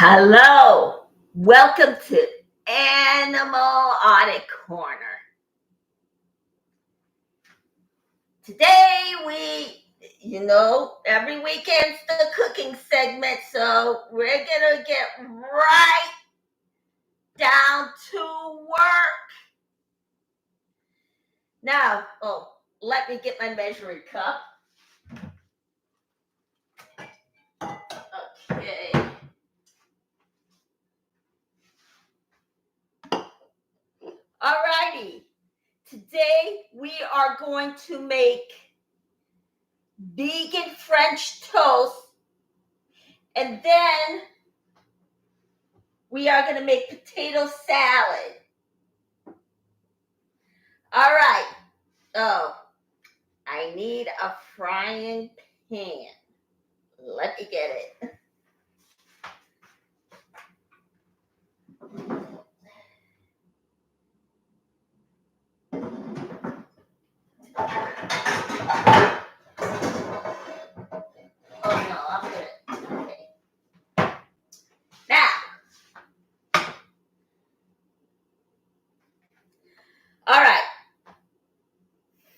Hello, welcome to Animal Audit Corner. Today every weekend's the cooking segment, so we're gonna get right down to work. Now, let me get my measuring cup. Okay. Alrighty. Today we are going to make vegan French toast, and then we are going to make potato salad. All right. I need a frying pan. Let me get it. Oh no, I'm good. Okay. Now, all right.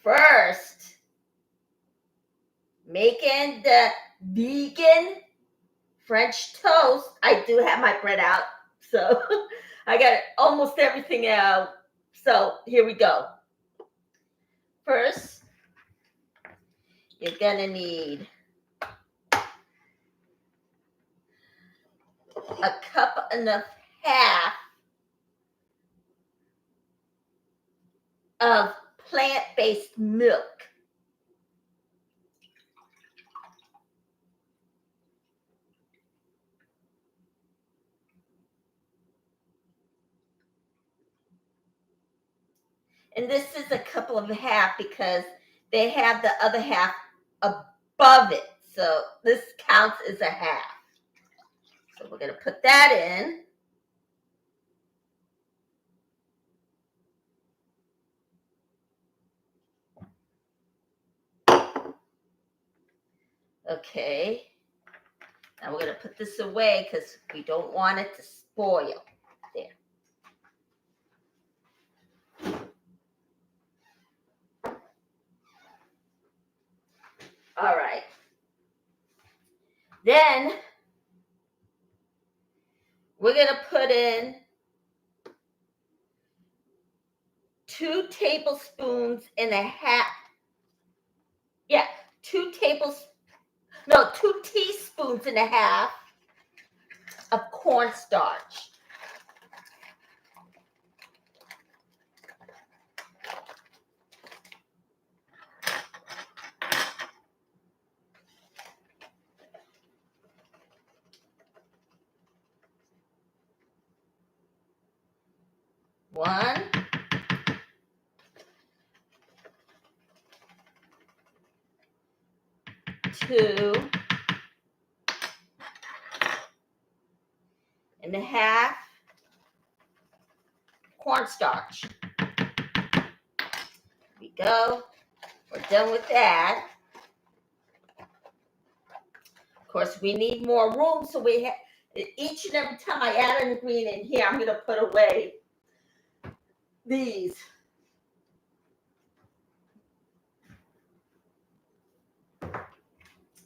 First, making the vegan French toast. I do have my bread out, so I got almost everything out. So here we go. First, you're gonna need a cup and a half of plant-based milk. And this is a couple of half because they have the other half above it. So this counts as a half. So we're going to put that in. Okay. Now we're going to put this away because we don't want it to spoil. There. All right. Then we're going to put in 2 tablespoons and a half. Yeah, 2 teaspoons and a half of cornstarch. One, two, and a half cornstarch. Here we go. We're done with that. Of course, we need more room, so we have each and every time I add an ingredient in here, I'm going to put away these.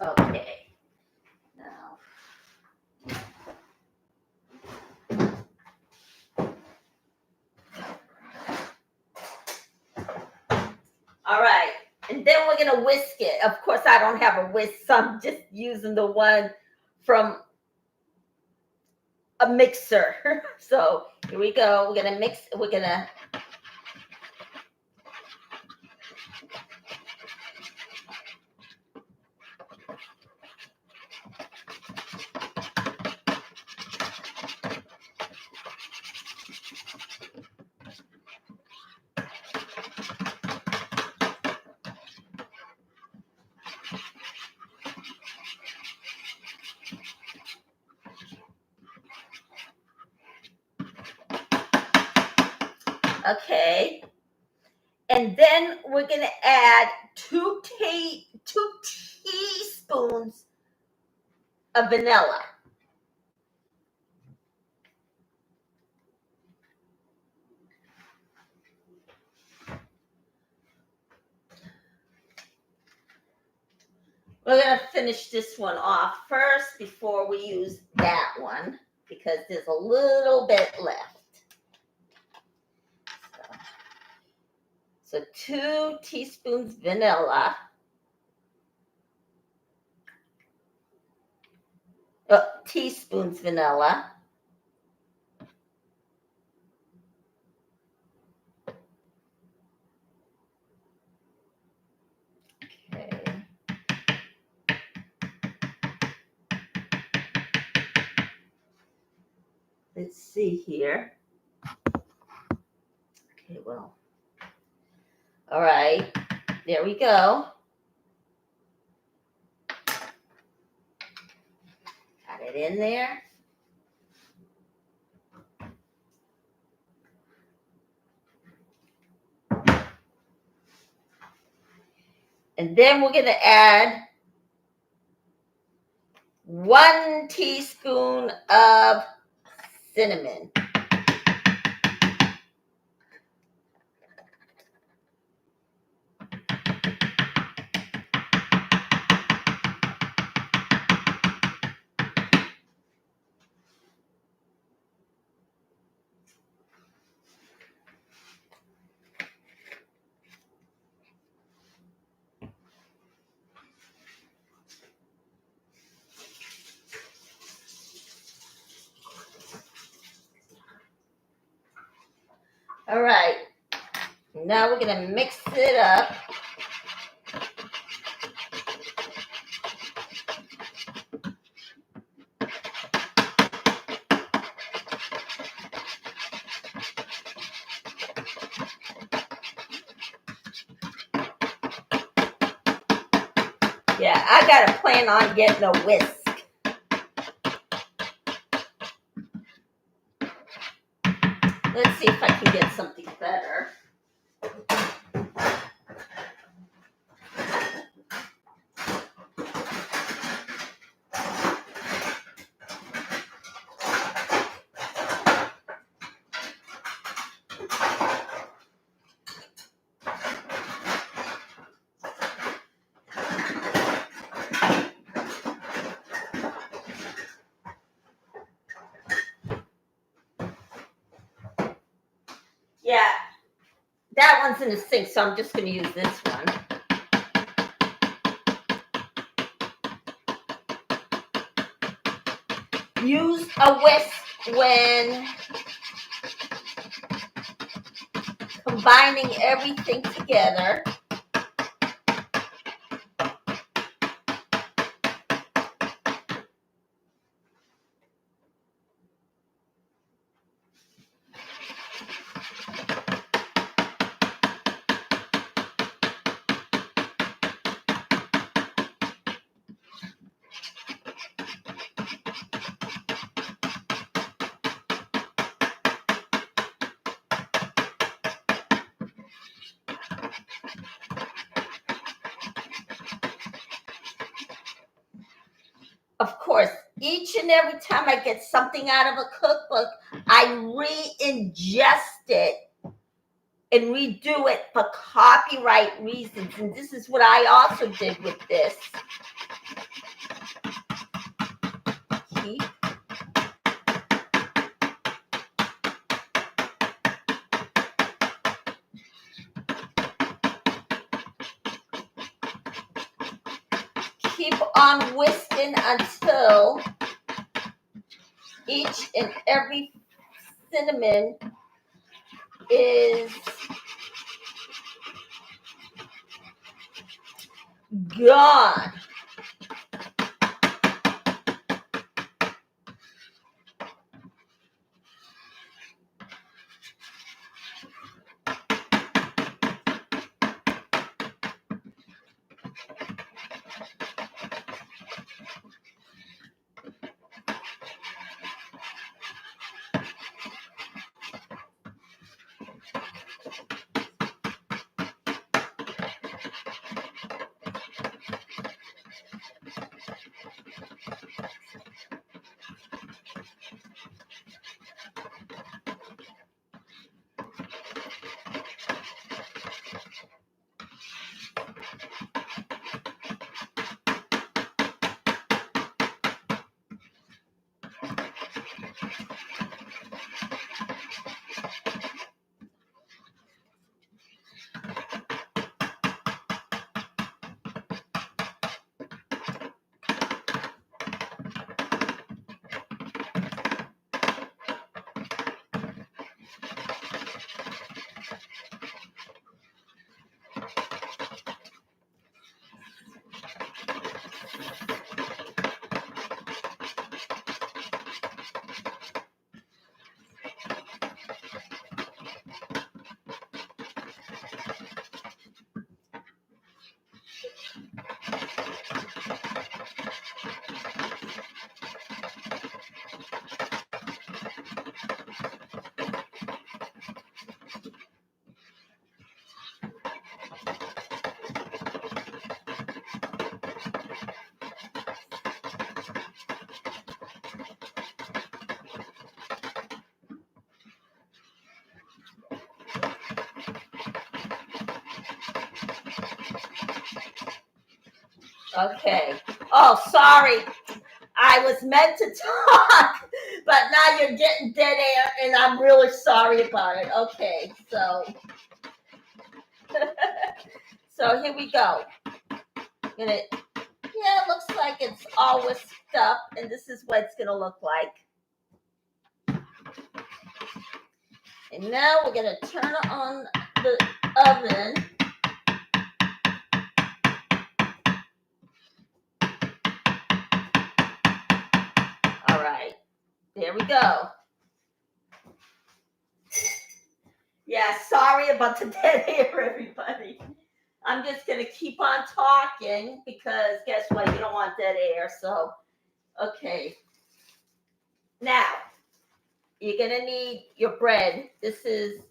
Okay. Now, all right. And then we're going to whisk it. Of course, I don't have a whisk, so I'm just using the one from a mixer. So here we go. We're going to mix. We're going to. Okay. And then we're going to add 2 teaspoons of vanilla. We're going to finish this one off first before we use that one because there's a little bit left. So 2 teaspoons vanilla. Teaspoons vanilla. Okay. Let's see here. Okay, well. All right. There we go. Got it in there. And then we're going to add 1 teaspoon of cinnamon. All right. Now we're going to mix it up. Yeah, I got to plan on getting a whisk. Let's see if I can get something better. Yeah, that one's in the sink, so I'm just going to use this one. Use a whisk when combining everything together. Of course, each and every time I get something out of a cookbook, I re-ingest it and redo it for copyright reasons. And this is what I also did with this. Keep on whisking until each and every cinnamon is gone. Okay. Oh, sorry. I was meant to talk, but now you're getting dead air, and I'm really sorry about it. Okay, so so here we go. Gonna, yeah, it looks like it's all whisked up, and this is what it's gonna look like. And now we're gonna turn on the oven. All right, there we go. Yeah, sorry about the dead air, everybody. I'm just gonna keep on talking because guess what? You don't want dead air. So, okay. Now, you're gonna need your bread. This is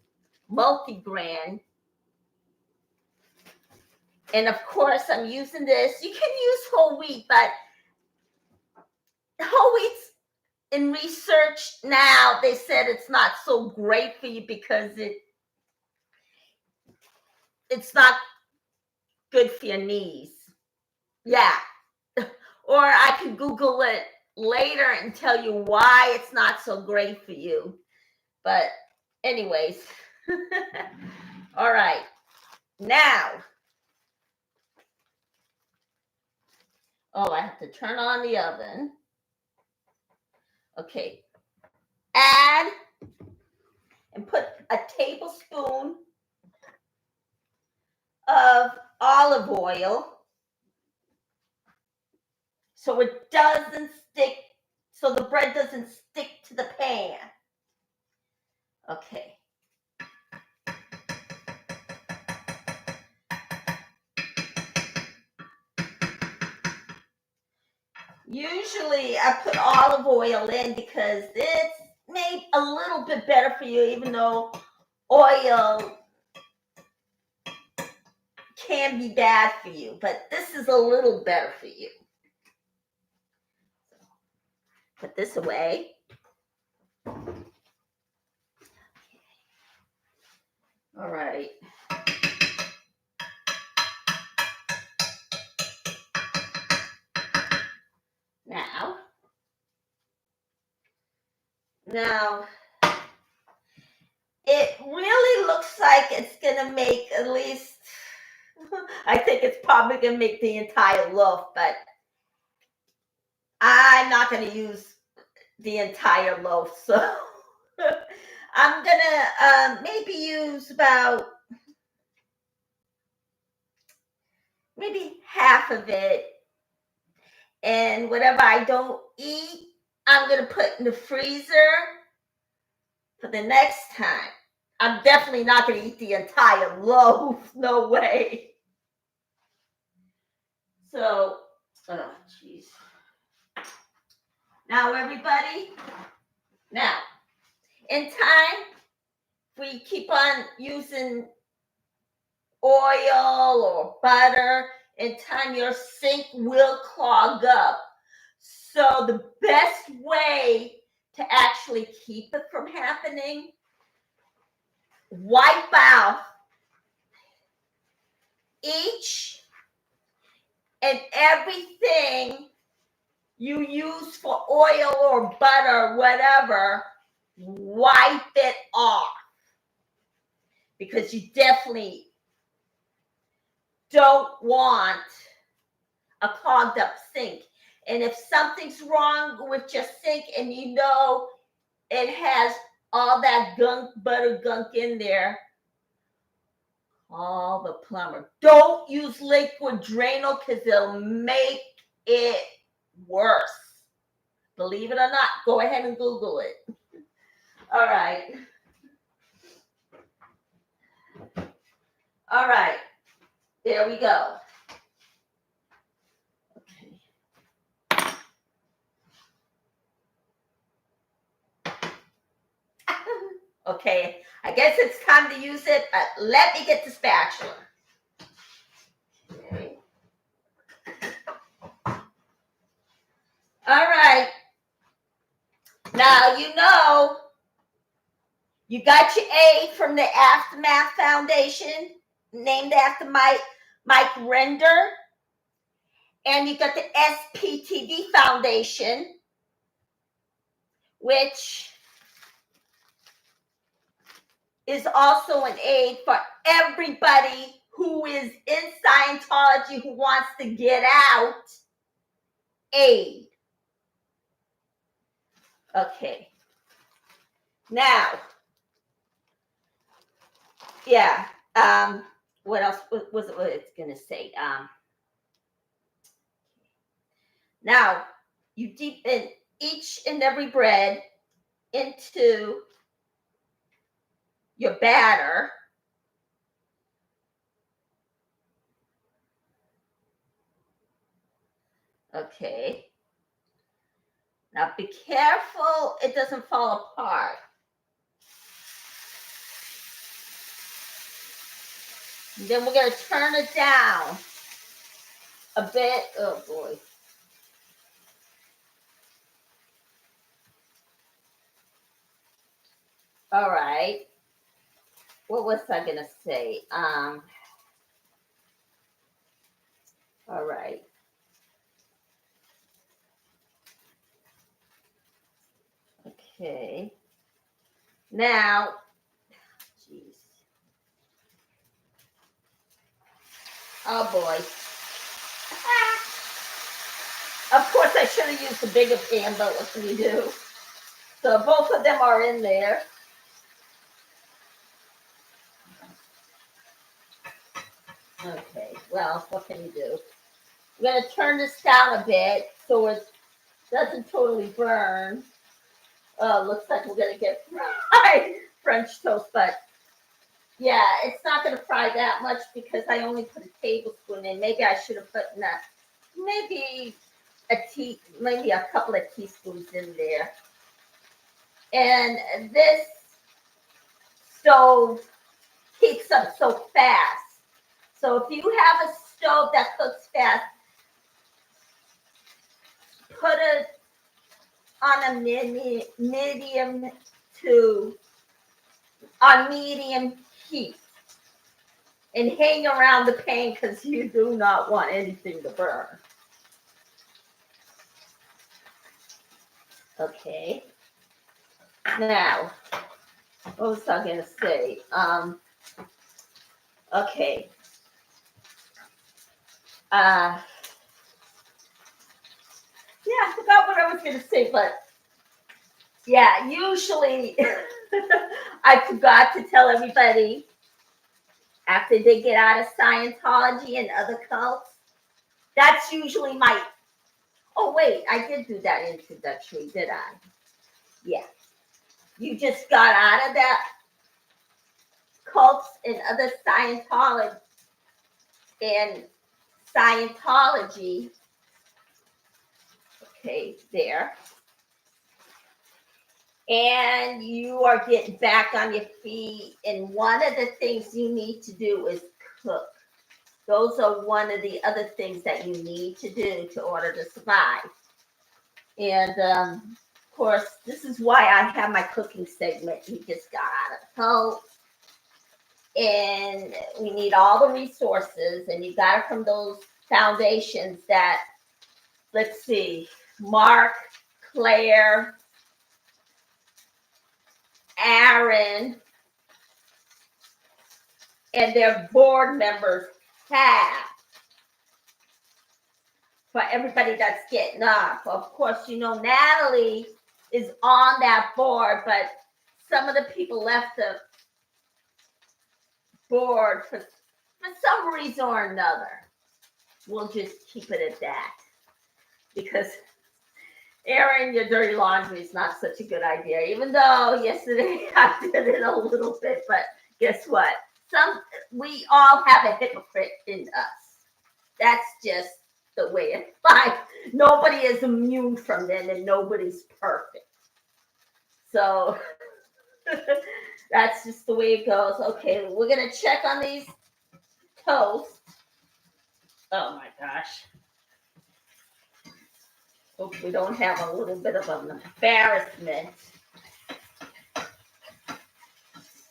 multi-grain. And of course, I'm using this. You can use whole wheat, but whole wheat's in research now. They said it's not so great for you because it's not good for your knees. Yeah. Or I can Google it later and tell you why it's not so great for you. But anyways. All right. Now. Oh, I have to turn on the oven. Okay. Add and put a tablespoon of olive oil so it doesn't stick, so the bread doesn't stick to the pan. Okay. Usually I put olive oil in because it's made a little bit better for you, even though oil can be bad for you, but this is a little better for you. Put this away. All right. Now, it really looks like it's gonna make at least, I think it's probably gonna make the entire loaf, but I'm not gonna use the entire loaf, so I'm gonna maybe use about maybe half of it, and whatever I don't eat, I'm gonna put in the freezer for the next time. I'm definitely not gonna eat the entire loaf. No way. So, oh jeez. Now everybody, now in time, we keep on using oil or butter, in time your sink will clog up. So the best way to actually keep it from happening, wipe out each and everything you use for oil or butter, whatever, wipe it off. Because you definitely don't want a clogged up sink. And if something's wrong with your sink and you know it has all that gunk, butter gunk in there, call the plumber. Don't use liquid Drano because it'll make it worse. Believe it or not, go ahead and Google it. All right. All right. There we go. Okay, I guess it's time to use it, but let me get the spatula. Okay. All right. Now, you got your A from the Aftermath Foundation, named after Mike Render. And you got the SPTV Foundation, which is also an aid for everybody who is in Scientology who wants to get out. Aid. Okay. Now, yeah. What else was it? What it's gonna say? Now you deepen each and every bread into your batter. Okay. Now be careful it doesn't fall apart. And then we're going to turn it down a bit. Oh boy. All right. What was I going to say? All right. Okay. Now, jeez. Oh boy. Of course, I should have used the bigger pan, but what can you do? So both of them are in there. Okay, well, what can you do? I'm going to turn this down a bit so it doesn't totally burn. Oh, looks like we're going to get fried French toast, but yeah, it's not going to fry that much because I only put a tablespoon in. Maybe I should have put maybe a couple of teaspoons in there. And this stove heats up so fast. So if you have a stove that cooks fast, put it on a medium heat and hang around the pan because you do not want anything to burn. Okay. Now, what was I going to say? Okay. Yeah, I forgot what I was going to say, but yeah, usually I forgot to tell everybody after they get out of Scientology and other cults. That's usually oh wait, I did do that introductory, did I? Yeah. You just got out of that cults and other Scientology. Okay, there. And you are getting back on your feet. And one of the things you need to do is cook. Those are one of the other things that you need to do to order to survive. And of course, this is why I have my cooking segment. You just got out of the cult. And we need all the resources. And you got it from those foundations that, let's see, Mark, Claire, Aaron, and their board members have for everybody that's getting up. Of course, Natalie is on that board, but some of the people left the board for some reason or another. We'll just keep it at that. Because airing your dirty laundry is not such a good idea, even though yesterday I did it a little bit, but guess what? We all have a hypocrite in us. That's just the way it's life. Nobody is immune from them and nobody's perfect. So that's just the way it goes. Okay, we're going to check on these toasts. Oh my gosh. Hope we don't have a little bit of an embarrassment.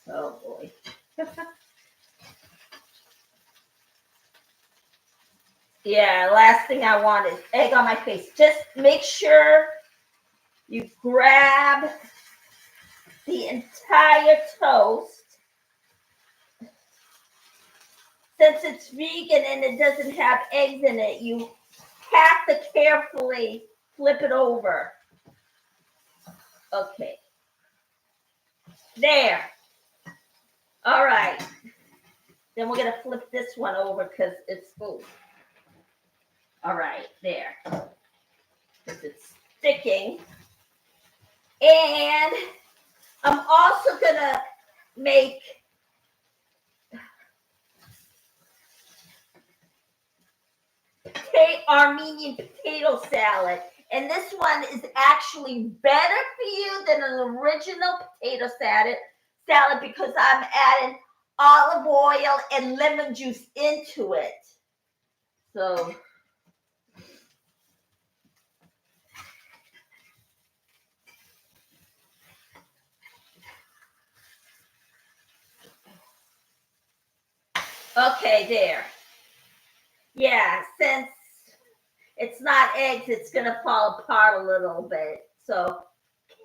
Oh boy. Yeah, last thing I want is egg on my face. Just make sure you grab the entire toast. Since it's vegan and it doesn't have eggs in it, you have to carefully flip it over. Okay. There. All right. Then we're going to flip this one over because it's full. All right, there. Because it's sticking. And I'm also going to make Armenian potato salad. And this one is actually better for you than an original potato salad because I'm adding olive oil and lemon juice into it. So okay, there. Yeah, since it's not eggs, it's going to fall apart a little bit. So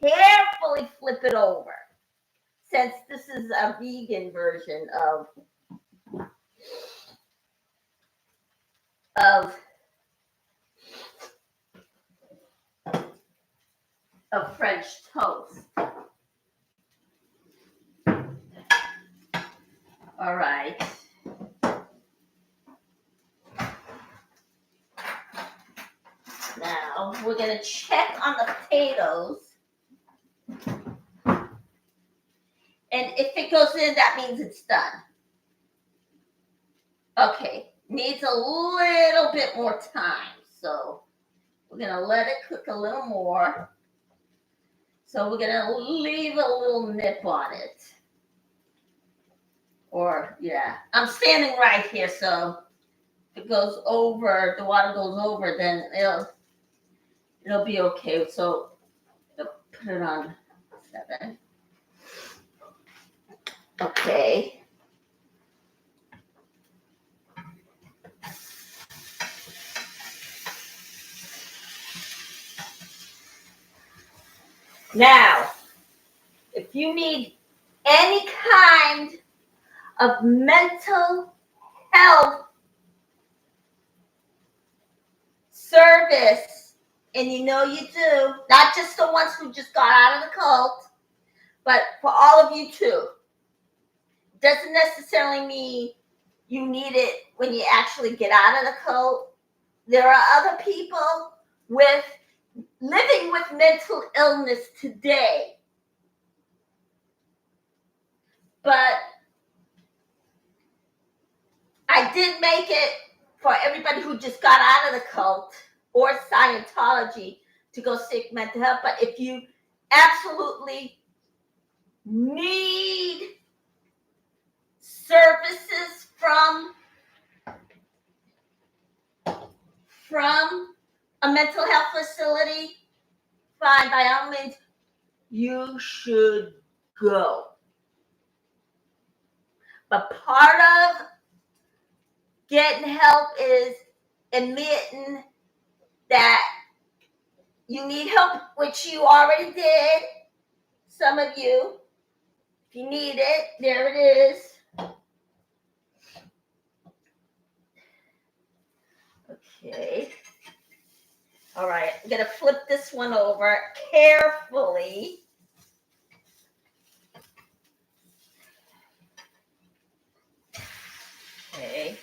carefully flip it over. Since this is a vegan version of French toast. All right. Now we're going to check on the potatoes. And if it goes in, that means it's done. Okay, needs a little bit more time. So we're going to let it cook a little more. So we're going to leave a little nip on it. Or, yeah, I'm standing right here. So if it goes over, the water goes over, then it'll be okay. So put it on 7. Okay. Now, if you need any kind of mental health service, and you know you do, not just the ones who just got out of the cult, but for all of you too. Doesn't necessarily mean you need it when you actually get out of the cult. There are other people living with mental illness today. But I did make it for everybody who just got out of the cult or Scientology to go seek mental health. But if you absolutely need services from a mental health facility, fine, by all means, you should go. But part of getting help is admitting that you need help, which you already did, some of you. If you need it, there it is. Okay. All right, I'm going to flip this one over carefully. Okay.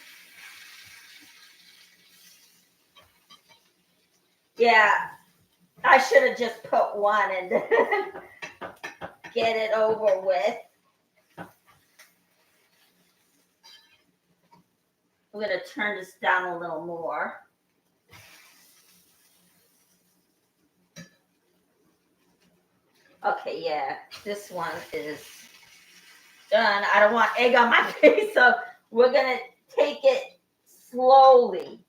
Yeah, I should have just put one and get it over with. I'm going to turn this down a little more. Okay, yeah, this one is done. I don't want egg on my face, so we're going to take it slowly.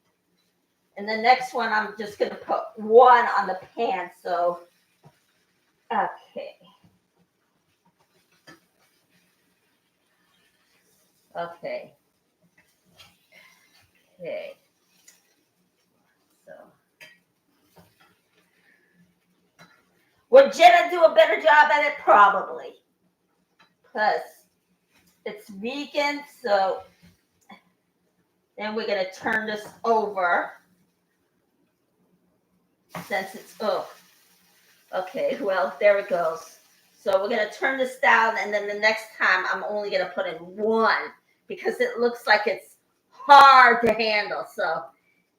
And the next one, I'm just going to put one on the pan. So, okay. Okay. Okay. Would Jenna do a better job at it? Probably. Plus, it's vegan, so then we're going to turn this over since it's, okay, well, there it goes. So we're going to turn this down, and then the next time I'm only going to put in one because it looks like it's hard to handle. So,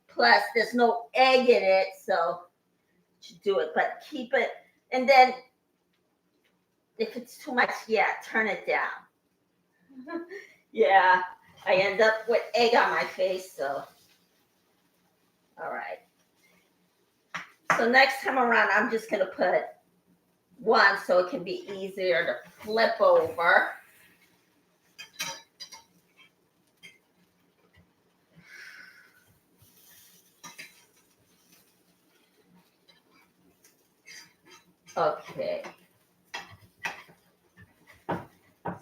plus there's no egg in it, so do it, but keep it. And then if it's too much, yeah, turn it down. Yeah, I end up with egg on my face, so. All right. So next time around, I'm just going to put one so it can be easier to flip over. Okay.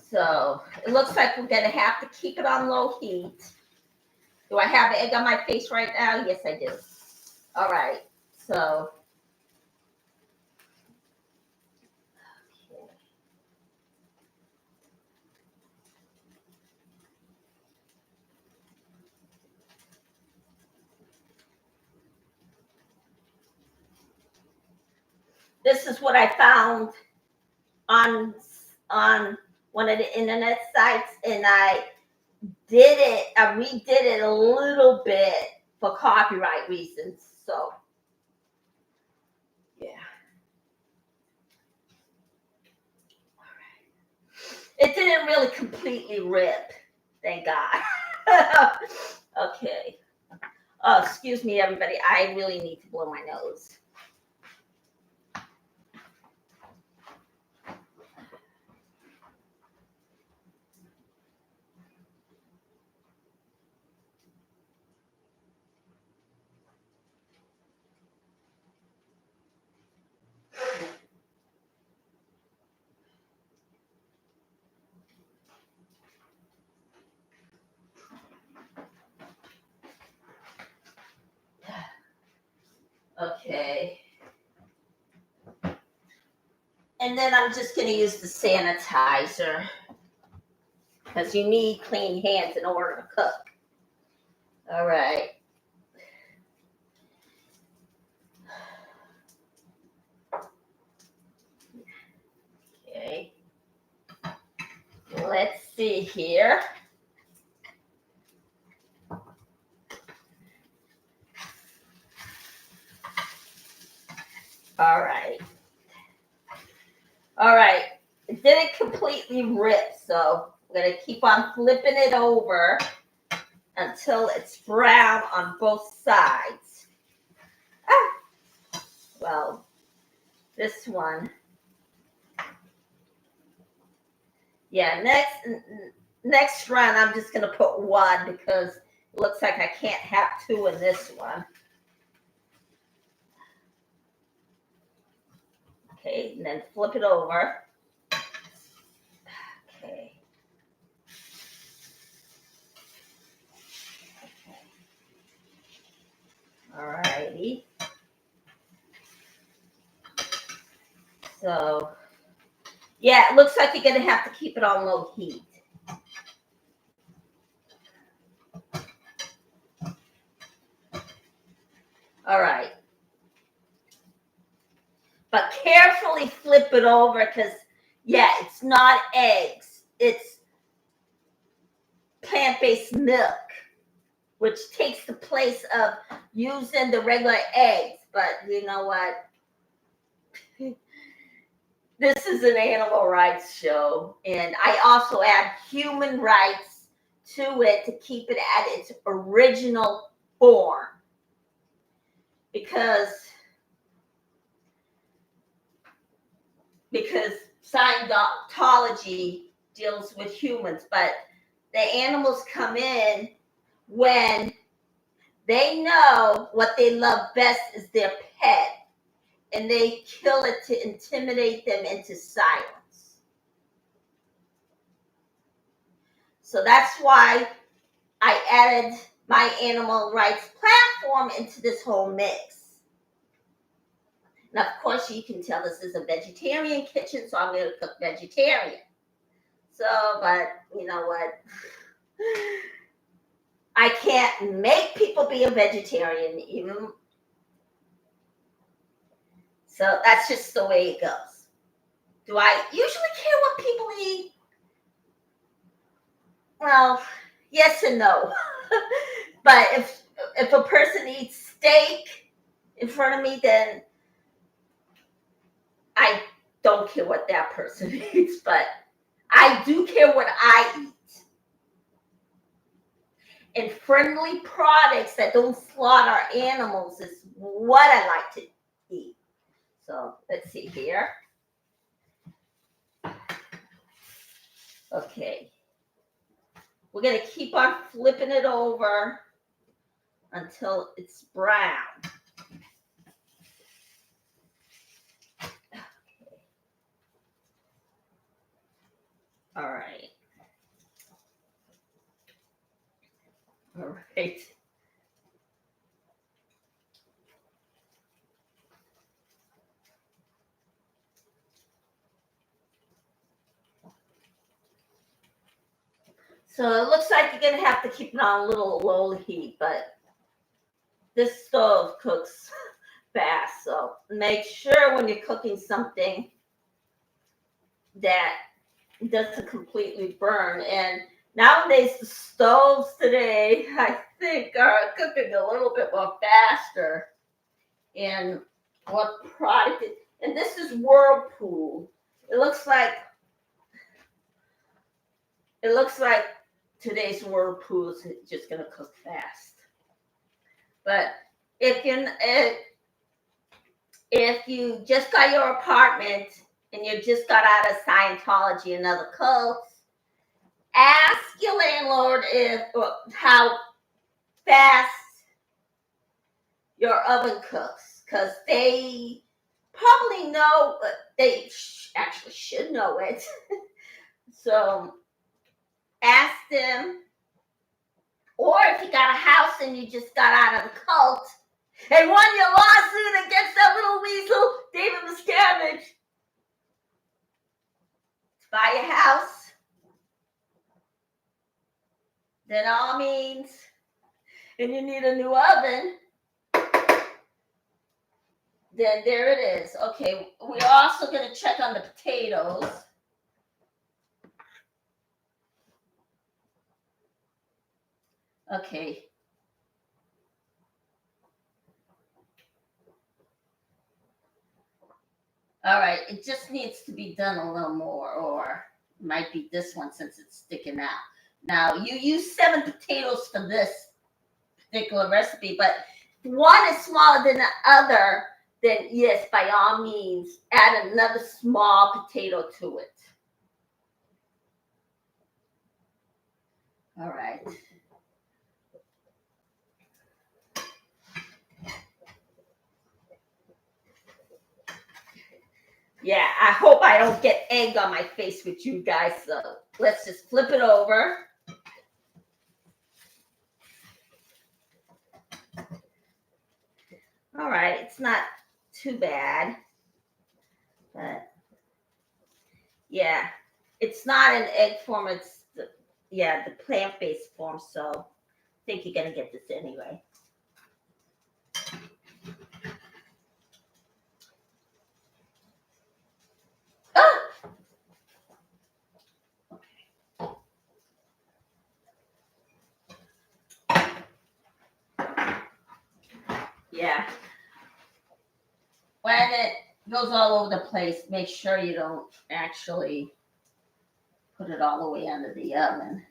So it looks like we're going to have to keep it on low heat. Do I have egg on my face right now? Yes, I do. All right. So. This is what I found on one of the internet sites, and I redid it a little bit for copyright reasons. So, yeah. All right. It didn't really completely rip, thank God. Okay. Oh, excuse me, everybody. I really need to blow my nose. Okay. And then I'm just going to use the sanitizer because you need clean hands in order to cook. All right. Okay. Let's see here. All right. All right. It didn't completely rip, so I'm going to keep on flipping it over until it's brown on both sides. Ah. Well, this one. Yeah, next run, I'm just going to put one because it looks like I can't have two in this one. Okay, and then flip it over. Okay. All righty. So, yeah, it looks like you're going to have to keep it on low heat. All right. But carefully flip it over because, yeah, it's not eggs. It's plant-based milk, which takes the place of using the regular eggs. But you know what? This is an animal rights show, and I also add human rights to it to keep it at its original form. Because Scientology deals with humans, but the animals come in when they know what they love best is their pet, and they kill it to intimidate them into silence. So that's why I added my animal rights platform into this whole mix. And of course, you can tell this is a vegetarian kitchen, so I'm going to cook vegetarian. So, but you know what? I can't make people be a vegetarian, even. So that's just the way it goes. Do I usually care what people eat? Well, yes and no. But if a person eats steak in front of me, then I don't care what that person eats, but I do care what I eat. And friendly products that don't slaughter animals is what I like to eat. So let's see here. Okay. We're going to keep on flipping it over until it's brown. All right. All right. So it looks like you're going to have to keep it on a little low heat, but this stove cooks fast. So make sure when you're cooking something that it doesn't completely burn. And nowadays, the stoves today, I think, are cooking a little bit more faster. And what product? And this is Whirlpool. It looks like today's Whirlpool is just gonna cook fast. But if you just got your apartment and you just got out of Scientology and other cults, ask your landlord how fast your oven cooks, because they probably know, but they actually should know it. So ask them. Or if you got a house and you just got out of the cult and won your lawsuit against that little weasel, David Miscavige, to buy a house, then all means, and you need a new oven, then there it is. Okay, we're also going to check on the potatoes. Okay. All right, it just needs to be done a little more, or it might be this one since it's sticking out. Now, you use 7 potatoes for this particular recipe, but if one is smaller than the other, then yes, by all means, add another small potato to it. All right. Yeah, I hope I don't get egg on my face with you guys, so let's just flip it over. All right, it's not too bad, but yeah, it's not an egg form, it's the plant-based form, so I think you're gonna get this anyway. Yeah. When it goes all over the place, make sure you don't actually put it all the way under the oven.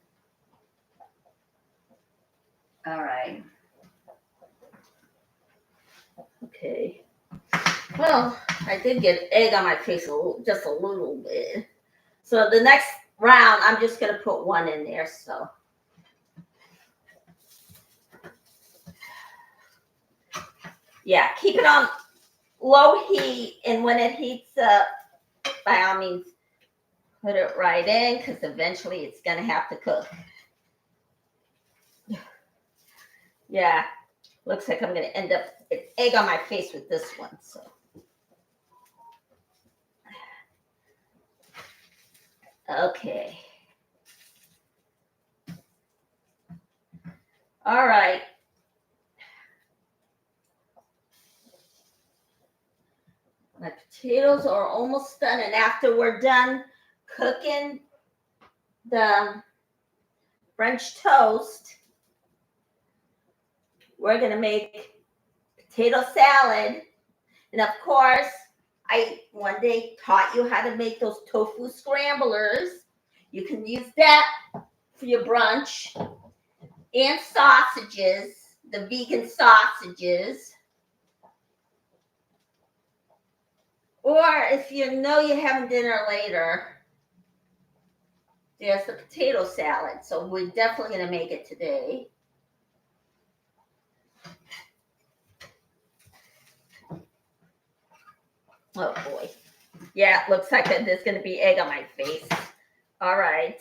All right. Okay. Well, I did get egg on my face just a little bit. So the next round, I'm just going to put one in there. So. Yeah, keep it on low heat, and when it heats up, by all means, put it right in, because eventually it's going to have to cook. Yeah, looks like I'm going to end up with egg on my face with this one. So Okay. All right. My potatoes are almost done, and after we're done cooking the French toast, we're gonna make potato salad. And of course, I one day taught you how to make those tofu scramblers. You can use that for your brunch, and sausages, the vegan sausages. Or if you know you're having dinner later, there's the potato salad. So we're definitely going to make it today. Oh boy. Yeah, it looks like there's going to be egg on my face. All right.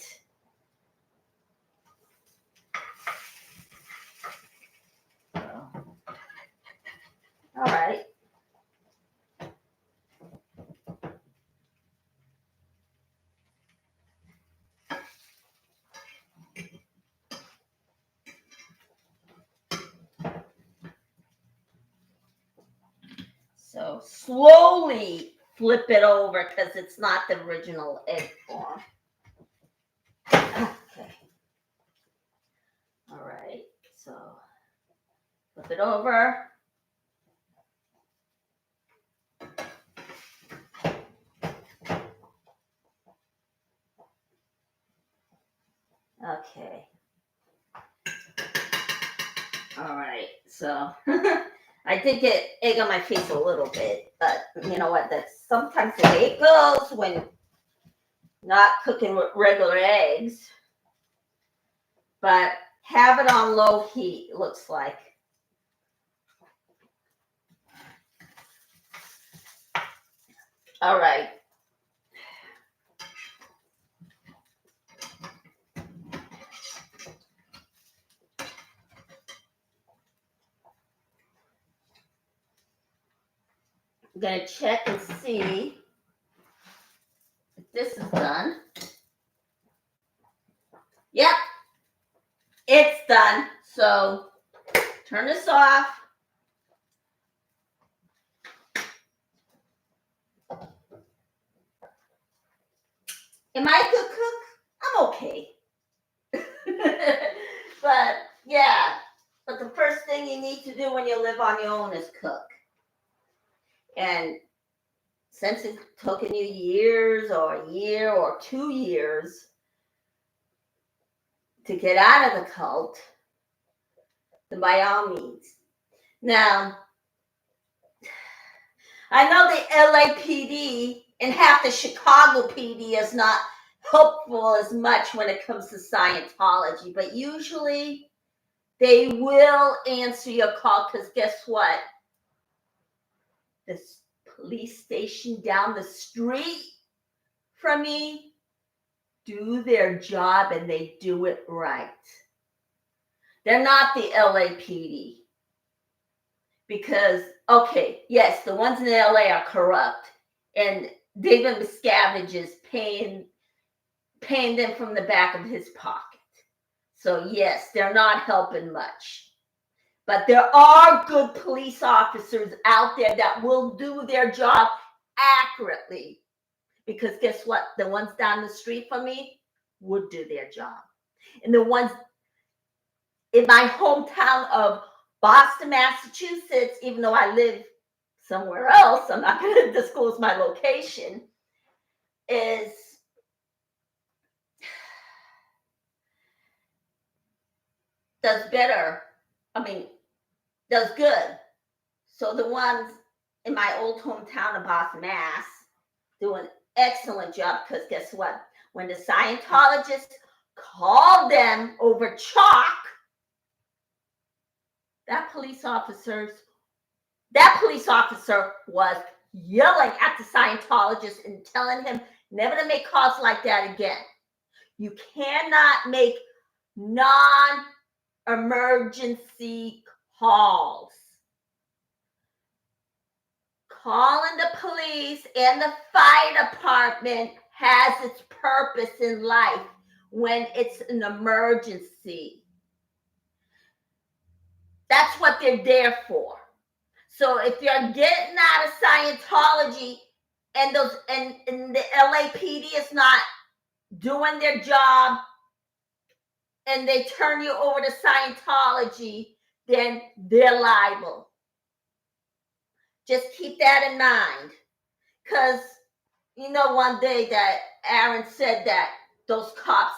All right. So slowly flip it over because it's not the original egg form. Okay. All right. So flip it over. Okay. All right. So I did get egg on my face a little bit, but you know what? That's sometimes the way it goes when not cooking with regular eggs. But have it on low heat, it looks like. All right. I'm going to check and see if this is done. Yep, it's done. So turn this off. Am I a good cook? I'm okay. But yeah, but the first thing you need to do when you live on your own is cook. And since it's taken you years or a year or 2 years to get out of the cult, then by all means. Now, I know the LAPD and half the Chicago PD is not helpful as much when it comes to Scientology, but usually they will answer your call because guess what? This police station down the street from me do their job and they do it right. They're not the LAPD. Because, okay, yes, the ones in LA are corrupt. And David Miscavige is paying them from the back of his pocket. So, yes, they're not helping much. But there are good police officers out there that will do their job accurately. Because guess what? The ones down the street from me would do their job. And the ones in my hometown of Boston, Massachusetts, even though I live somewhere else, I'm not going to disclose my location, does better. Does good. So the ones in my old hometown of Boston, Mass, do an excellent job because guess what? When the Scientologists called them over chalk, that police officer was yelling at the Scientologist and telling him never to make calls like that again. You cannot make non-emergency calls. Calling the police and the fire department has its purpose in life when it's an emergency. That's what they're there for. So if you're getting out of Scientology and the LAPD is not doing their job and they turn you over to Scientology, then they're liable. Just keep that in mind. Because, one day that Aaron said that those cops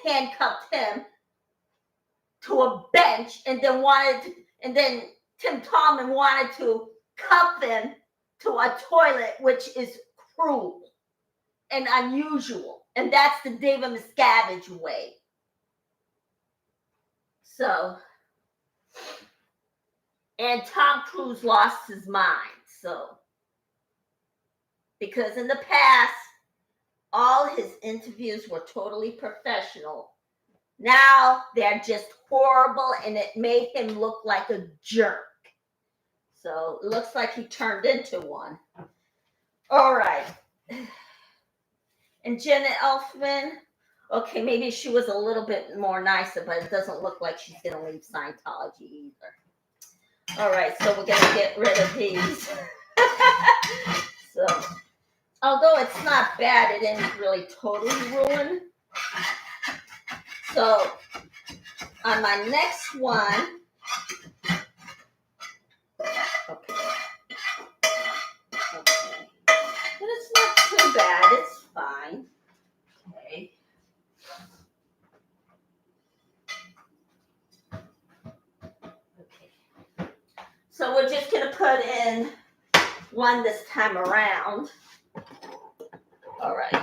handcuffed him to a bench and then Tim Tallman wanted to cuff him to a toilet, which is cruel and unusual. And that's the David Miscavige way. So, and Tom Cruise lost his mind. So, because in the past, all his interviews were totally professional. Now they're just horrible, and it made him look like a jerk. So it looks like he turned into one. All right. And Jenna Elfman, okay, maybe she was a little bit more nicer, but it doesn't look like she's going to leave Scientology either. All right, so we're going to get rid of these. So, although it's not bad, it didn't really totally ruin. So, on my next one, okay. But it's not too bad, it's fine. Okay. Okay. So we're just going to put in one this time around. All right.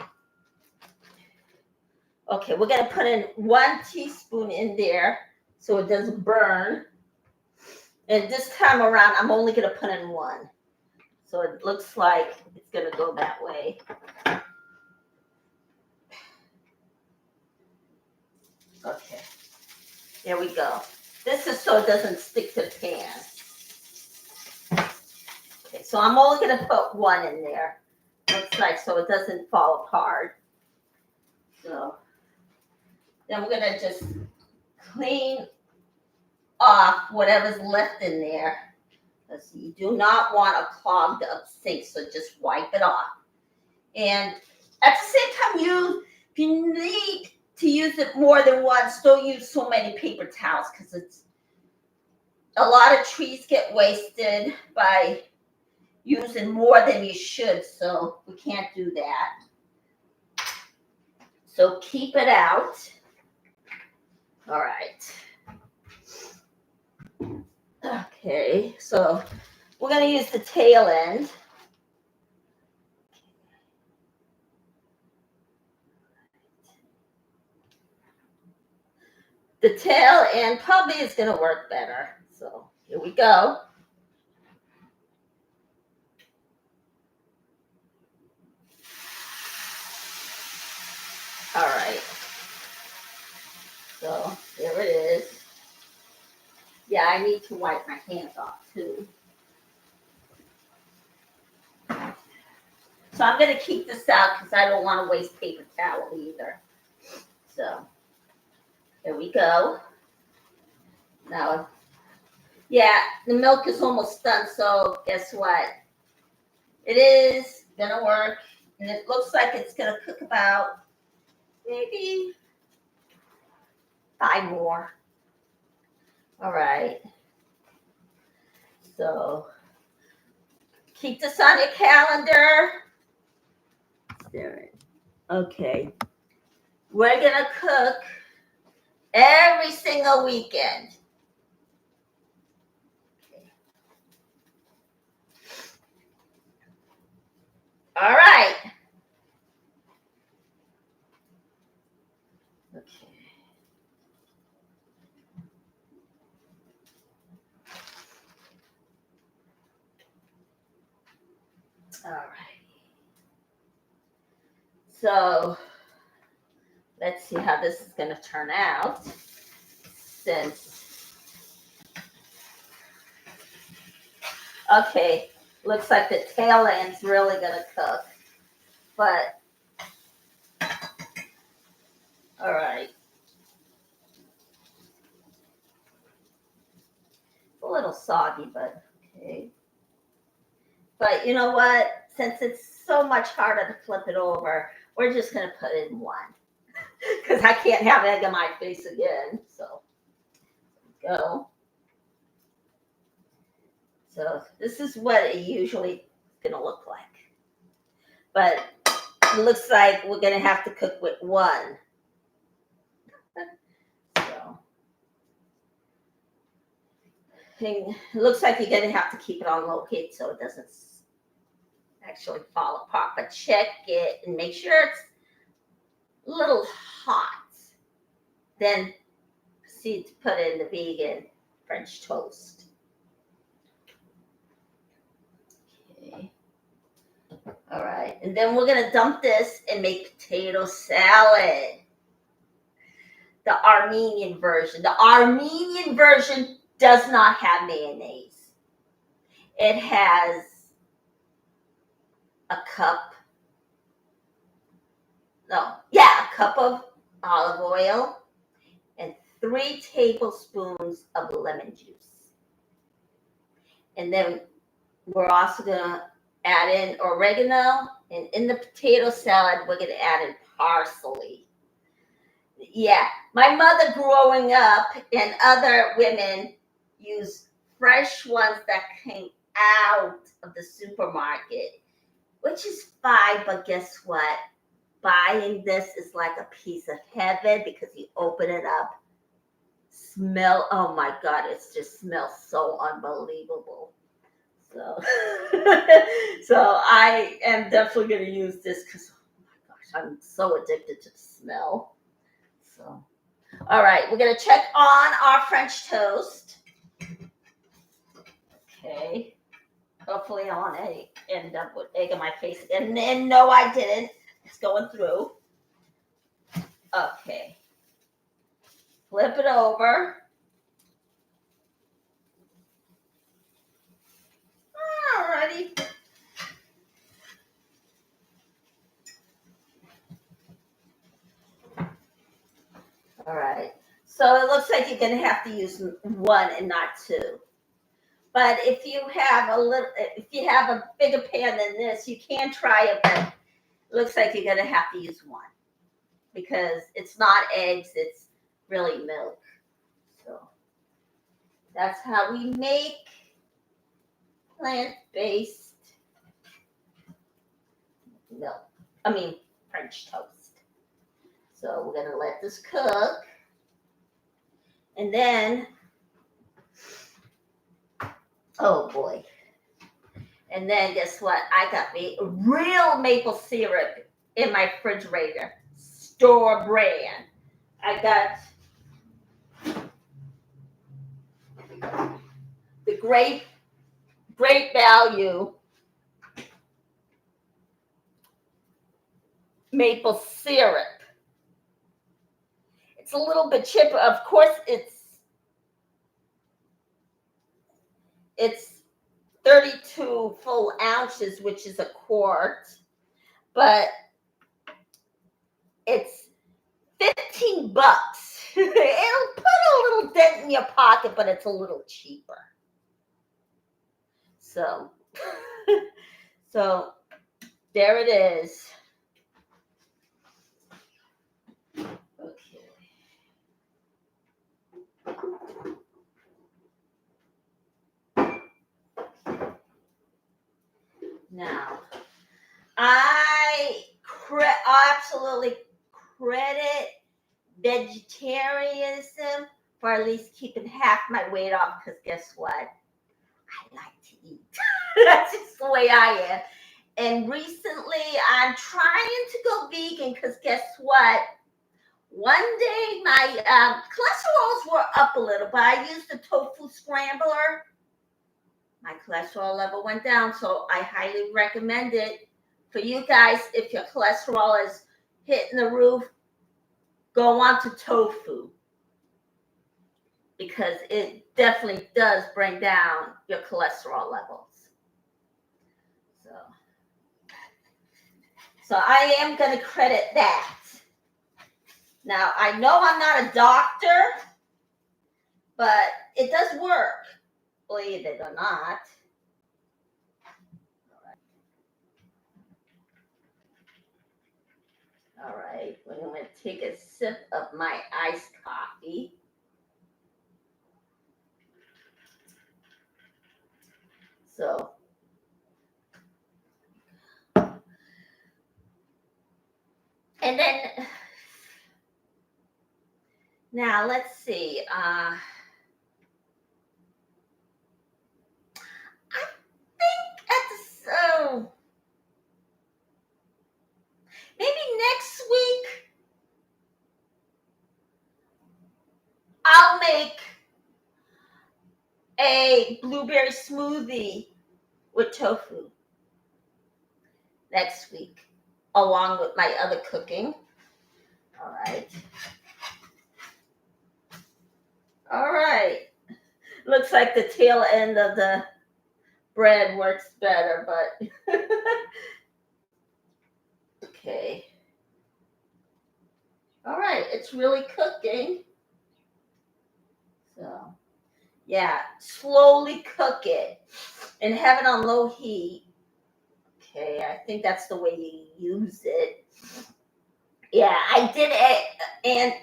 Okay, we're going to put in 1 teaspoon in there so it doesn't burn. And this time around, I'm only going to put in 1. So it looks like it's going to go that way. Okay, there we go. This is so it doesn't stick to the pan. Okay, so I'm only going to put 1 in there. Looks like so it doesn't fall apart. So then we're going to just clean off whatever's left in there. Because you do not want a clogged up sink, so just wipe it off. And at the same time, if you need to use it more than once, don't use so many paper towels because it's a lot of trees get wasted by using more than you should, so we can't do that. So keep it out. All right. Okay, so we're going to use the tail end. The tail end probably is going to work better. So here we go. All right. So there it is. Yeah, I need to wipe my hands off too. So I'm going to keep this out because I don't want to waste paper towel either. So here we go. Now, yeah, the milk is almost done. So guess what? It is going to work. And it looks like it's going to cook about maybe 5 more. All right. So keep this on your calendar. Okay. We're going to cook every single weekend. All right. Okay. All right. So let's see how this is going to turn out. Okay, looks like the tail end's really going to cook. But All right. It's a little soggy, but okay. But you know what? Since it's so much harder to flip it over, we're just going to put it in one. Because I can't have egg on my face again. So, go. So, this is what it usually is going to look like. But it looks like we're going to have to cook with one. So, it looks like you're going to have to keep it on low heat so it doesn't actually fall apart. But check it and make sure it's a little hot. Then proceed to put in the vegan French toast. Okay. All right. And then we're going to dump this and make potato salad. The Armenian version. The Armenian version does not have mayonnaise. It has a cup of olive oil and 3 tablespoons of lemon juice. And then we're also going to add in oregano, and in the potato salad, we're going to add in parsley. Yeah, my mother growing up and other women use fresh ones that came out of the supermarket, which is fine, but guess what? Buying this is like a piece of heaven because you open it up, smell, oh my God, it just smells so unbelievable. So, so I am definitely going to use this because, oh my gosh, I'm so addicted to the smell. So, all right, we're going to check on our French toast. Okay. Hopefully I won't end up with egg on my face. And no, I didn't. It's going through. Okay. Flip it over. Alrighty. All right. So it looks like you're going to have to use one and not two. But if you have a bigger pan than this, you can try it, but it looks like you're going to have to use one because it's not eggs, it's really milk. So that's how we make plant-based French toast. So we're going to let this cook. And then, oh boy. And then guess what? I got me real maple syrup in my refrigerator. Store brand. I got the great value maple syrup. It's a little bit chipper. Of course, it's 32 full ounces, which is a quart, but it's $15. It'll put a little dent in your pocket, but it's a little cheaper. So, so there it is. Okay. Now, I absolutely credit vegetarianism for at least keeping half my weight off because guess what? I like to eat. That's just the way I am. And recently, I'm trying to go vegan because guess what? One day, my cholesterols were up a little, but I used the tofu scrambler. My cholesterol level went down, so I highly recommend it for you guys. If your cholesterol is hitting the roof, go on to tofu because it definitely does bring down your cholesterol levels. So I am going to credit that. Now, I know I'm not a doctor, but it does work, believe it or not. All right, I'm going to take a sip of my iced coffee. So, and then, now let's see. I think maybe next week I'll make a blueberry smoothie with tofu next week, along with my other cooking. All right. All right. Looks like the tail end of the bread works better, but okay. All right, it's really cooking. So, yeah, slowly cook it and have it on low heat. Okay, I think that's the way you use it. Yeah, I did it and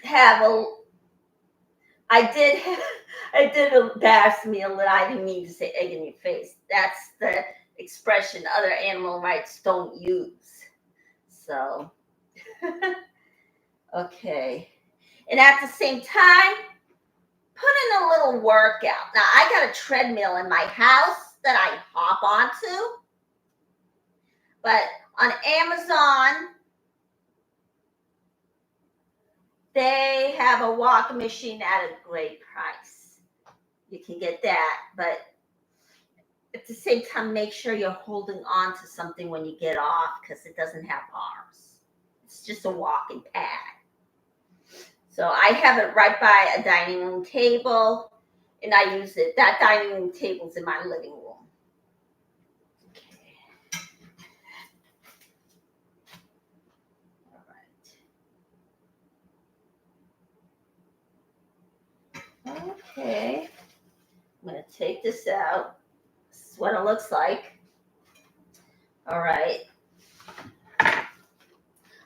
have a. I did embarrass me a little. I didn't mean to say egg in your face. That's the expression other animal rights don't use. So, okay. And at the same time, put in a little workout. Now, I got a treadmill in my house that I hop onto. But on Amazon, they have a walking machine at a great price. You can get that, but at the same time, make sure you're holding on to something when you get off because it doesn't have arms. It's just a walking pad. So I have it right by a dining room table, and I use it. That dining room table's in my living room. Okay, I'm going to take this out. This is what it looks like. All right.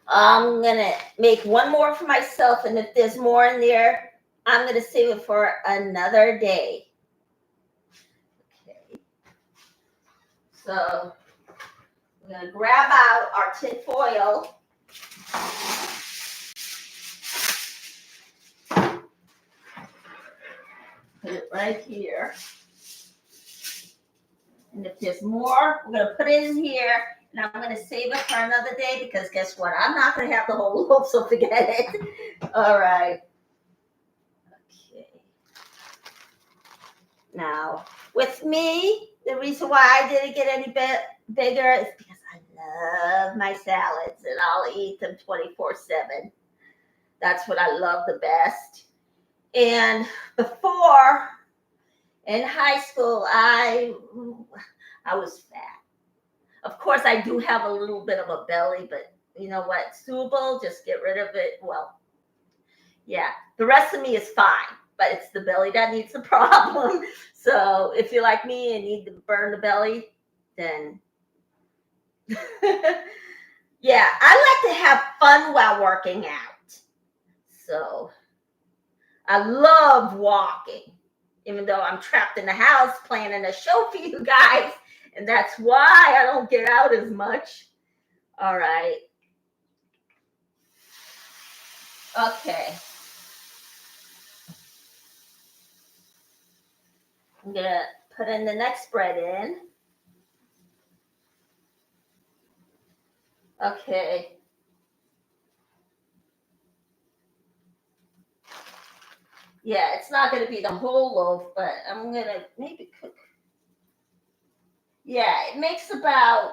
I'm going to make one more for myself, and if there's more in there, I'm going to save it for another day. Okay. So we're going to grab out our tin foil. Put it right here. And if there's more, we're going to put it in here, and I'm going to save it for another day because guess what? I'm not going to have the whole loaf, so forget it. All right. Okay. Now, with me, the reason why I didn't get any bigger is because I love my salads, and I'll eat them 24/7. That's what I love the best. And before, in high school, I was fat. Of course, I do have a little bit of a belly, but you know what? It's doable. Just get rid of it. Well, yeah. The rest of me is fine, but it's the belly that needs the problem. So if you're like me and need to burn the belly, then yeah, I like to have fun while working out. So I love walking, even though I'm trapped in the house planning a show for you guys. And that's why I don't get out as much. All right. Okay. I'm going to put in the next bread in. Okay. Yeah, it's not going to be the whole loaf, but I'm going to maybe cook. Yeah, it makes about,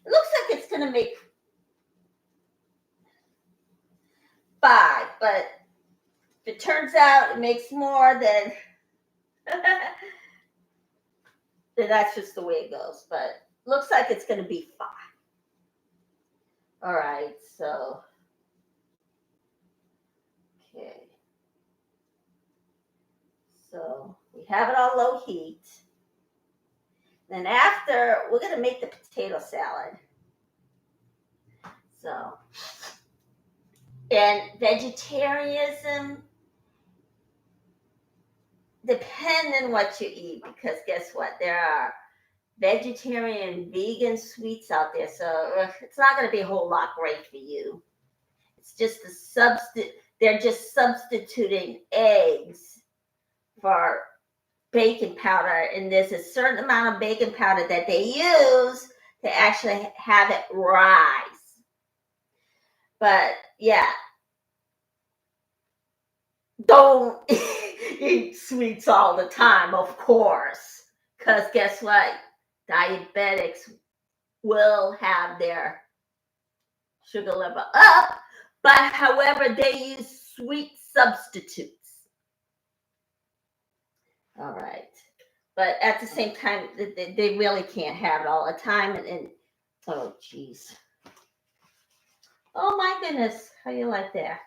it looks like it's going to make 5, but if it turns out it makes more, then then that's just the way it goes. But looks like it's going to be 5. All right, so, okay. So we have it on low heat. Then after, we're going to make the potato salad. So, and vegetarianism, depends on what you eat, because guess what? There are vegetarian, vegan sweets out there, so it's not going to be a whole lot great for you. It's just a substitute. They're just substituting eggs for baking powder, and there's a certain amount of baking powder that they use to actually have it rise. But yeah, don't eat sweets all the time, of course, because guess what? Diabetics will have their sugar level up, but however, they use sweet substitutes. All right. But at the same time, they really can't have it all the time. And oh, geez. Oh, my goodness. How you like that?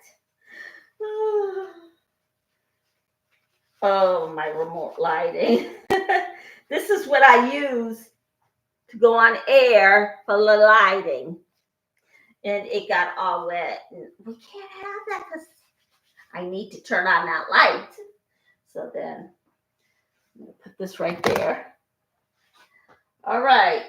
Oh, my remote lighting. This is what I use to go on air for the lighting. And it got all wet. And we can't have that because I need to turn on that light. So then I'm going to put this right there. All right.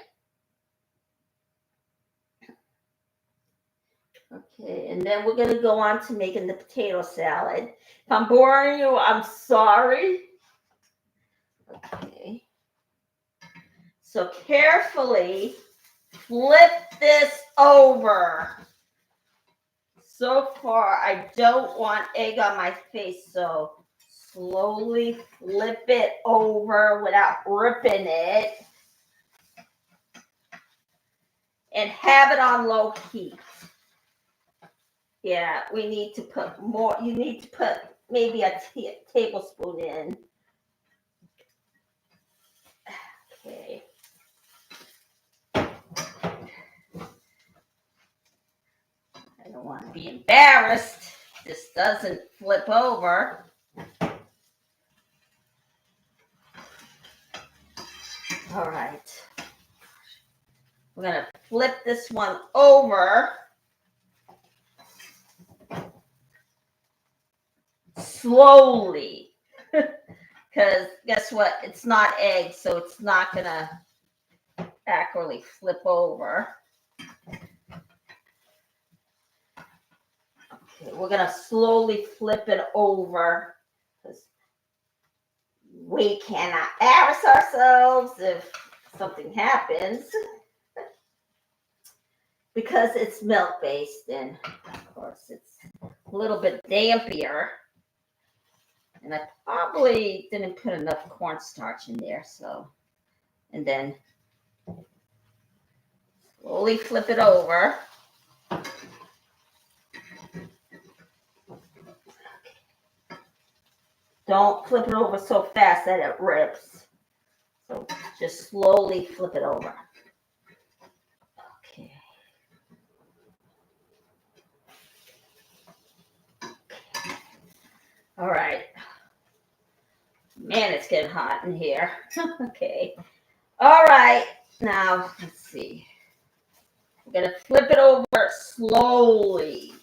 Okay, and then we're going to go on to making the potato salad. If I'm boring you, I'm sorry. Okay. So carefully flip this over. So far, I don't want egg on my face, so slowly flip it over without ripping it. And have it on low heat. Yeah, we need to put more. You need to put maybe a tablespoon in. Okay. I don't want to be embarrassed. This doesn't flip over. All right. We're going to flip this one over. Slowly. Because guess what? It's not egg, so it's not going to accurately flip over. Okay, we're going to slowly flip it over because we cannot embarrass ourselves if something happens. Because it's milk-based, and of course it's a little bit dampier. And I probably didn't put enough cornstarch in there, so. And then slowly flip it over. Don't flip it over so fast that it rips. So just slowly flip it over. Okay. All right. Man, it's getting hot in here. Okay. All right. Now, let's see. We're going to flip it over slowly.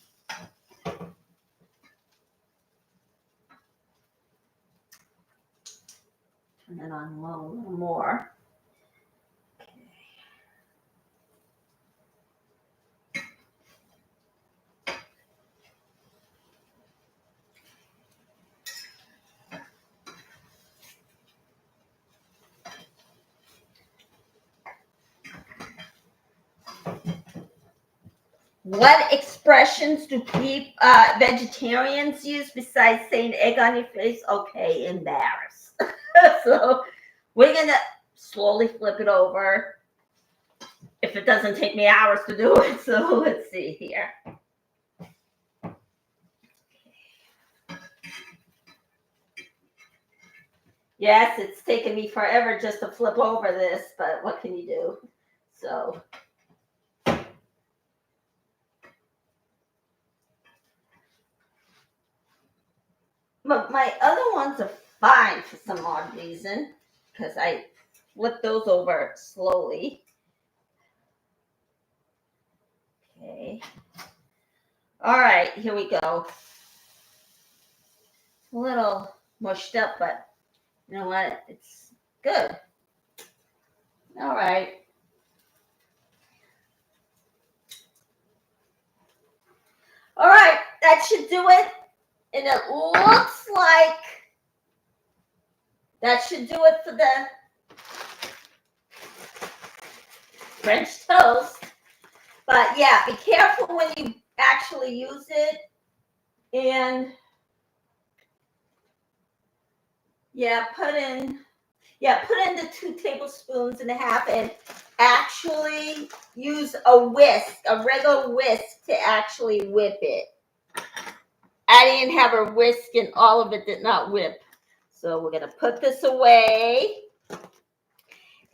Turn it on low a little more. What expressions do vegetarians use besides saying egg on your face? Okay, embarrassed. So we're going to slowly flip it over if it doesn't take me hours to do it. So let's see here. Yes, it's taken me forever just to flip over this, but what can you do? So But my other ones are fine for some odd reason because I flip those over slowly. Okay. All right, here we go. A little mushed up, but you know what? It's good. All right. All right, that should do it. And it looks like that should do it for the French toast. But yeah, be careful when you actually use it. And yeah, put in the 2 tablespoons and a half and actually use a whisk, a regular whisk to actually whip it. I didn't have a whisk and all of it did not whip. So we're going to put this away. And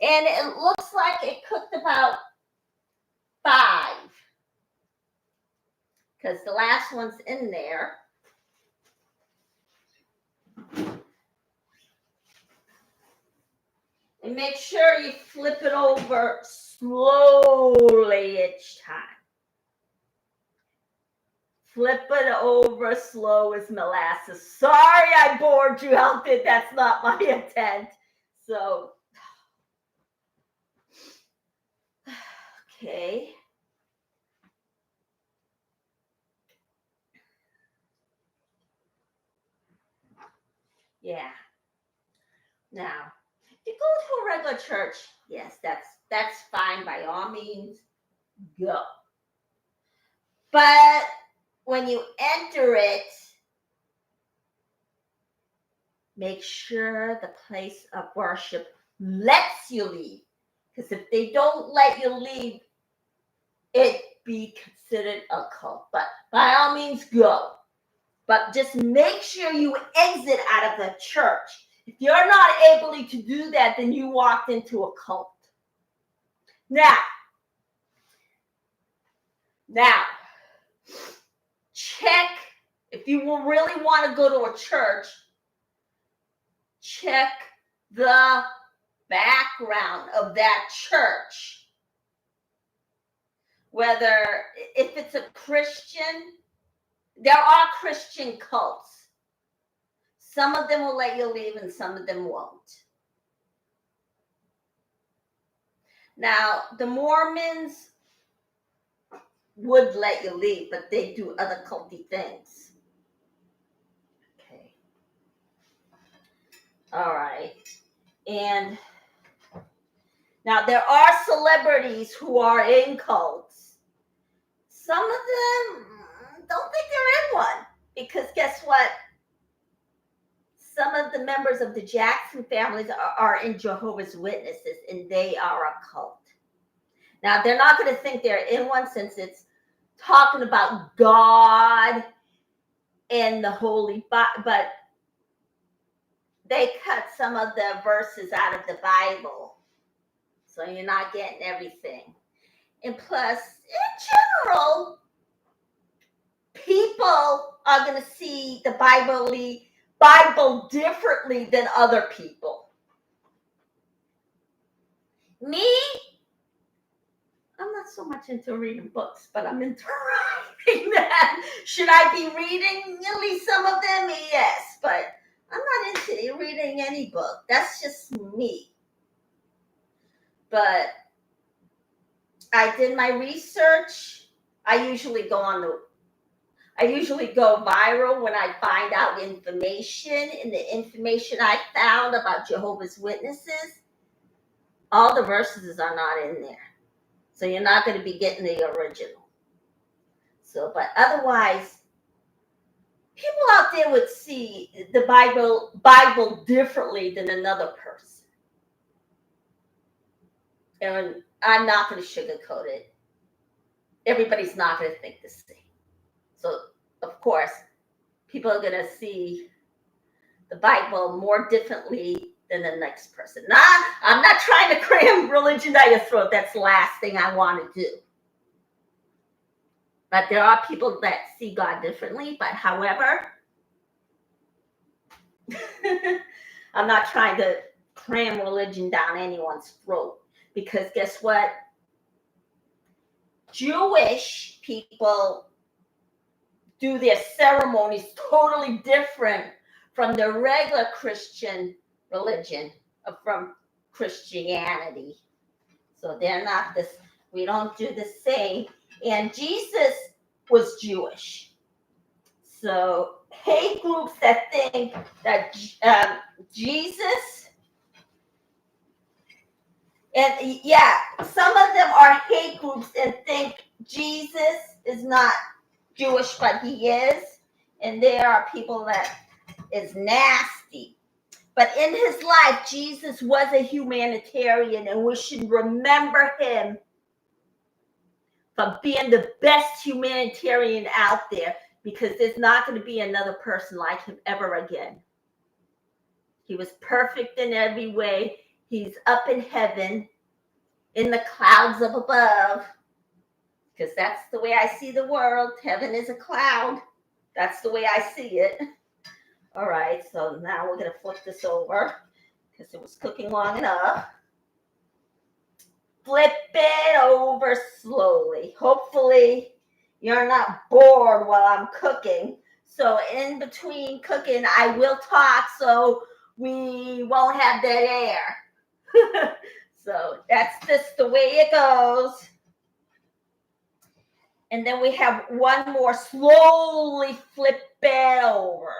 it looks like it cooked about 5. Because the last one's in there. And make sure you flip it over slowly each time. Flip it over slow as molasses. Sorry I bored you out there. That's not my intent. So, okay. Yeah. Now, if you go to a regular church, yes, that's fine by all means. Go. But when you enter it, make sure the place of worship lets you leave. Because if they don't let you leave, it be considered a cult. But by all means, go. But just make sure you exit out of the church. If you're not able to do that, then you walked into a cult. Now, check, if you really want to go to a church, check the background of that church. Whether, if it's a Christian, there are Christian cults. Some of them will let you leave and some of them won't. Now, the Mormons would let you leave, but they do other culty things. Okay. All right. And now there are celebrities who are in cults. Some of them don't think they're in one because guess what? Some of the members of the Jackson families are in Jehovah's Witnesses and they are a cult. Now, they're not going to think they're in one since it's talking about God and the Holy Bible, but they cut some of the verses out of the Bible. So you're not getting everything. And plus, in general, people are going to see the Bible differently than other people. Me, I'm not so much into reading books, but I'm into writing them. Should I be reading at least some of them? Yes, but I'm not into reading any book. That's just me. But I did my research. I usually go viral when I find out information, and the information I found about Jehovah's Witnesses, all the verses are not in there. So you're not going to be getting the original. So, but otherwise, people out there would see the Bible differently than another person. And I'm not going to sugarcoat it. Everybody's not going to think the same. So, of course, people are going to see the Bible more differently than the next person. Nah, I'm not trying to cram religion down your throat. That's the last thing I want to do. But there are people that see God differently. But however, I'm not trying to cram religion down anyone's throat, because guess what? Jewish people do their ceremonies totally different from the regular Christian religion, from Christianity. So they're not this, we don't do the same. And Jesus was Jewish. So hate groups that think that Jesus, and yeah, some of them are hate groups and think Jesus is not Jewish, but he is. And there are people that is nasty. But in his life, Jesus was a humanitarian, and we should remember him for being the best humanitarian out there, because there's not going to be another person like him ever again. He was perfect in every way. He's up in heaven, in the clouds up above, because that's the way I see the world. Heaven is a cloud. That's the way I see it. All right, so now we're going to flip this over because it was cooking long enough. Flip it over slowly. Hopefully you're not bored while I'm cooking. So in between cooking, I will talk so we won't have dead air. So that's just the way it goes. And then we have one more. Slowly flip it over,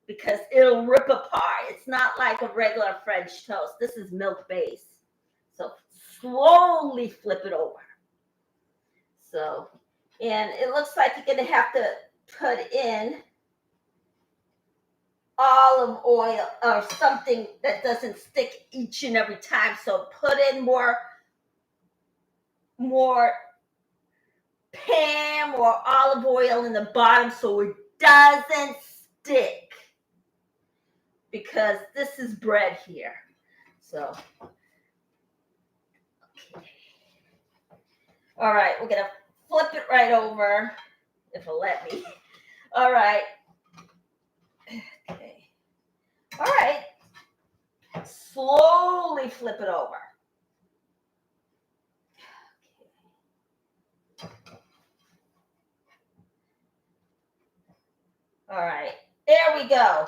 because it'll rip apart. It's not like a regular French toast. This is milk based. So slowly flip it over. So, and it looks like you're going to have to put in olive oil or something that doesn't stick each and every time. So put in more Pam or olive oil in the bottom so it doesn't stick, because this is bread here. So, okay. All right, we're going to flip it right over, if it'll let me. All right. Okay. All right. Slowly flip it over. All right. There we go.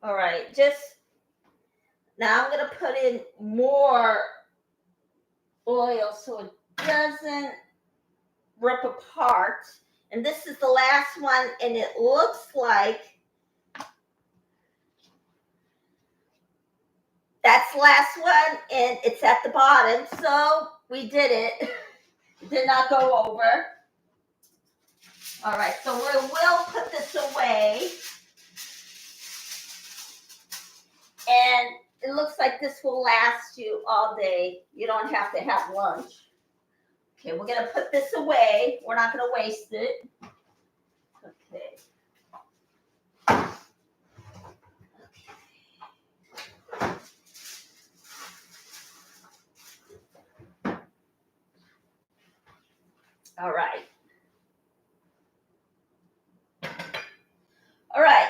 All right. Just now I'm going to put in more oil so it doesn't rip apart. And this is the last one, and it looks like that's the last one, and it's at the bottom. So we did it. It did not go over. All right, so we will put this away. And it looks like this will last you all day. You don't have to have lunch. Okay, we're going to put this away. We're not going to waste it. Okay. All right. All right.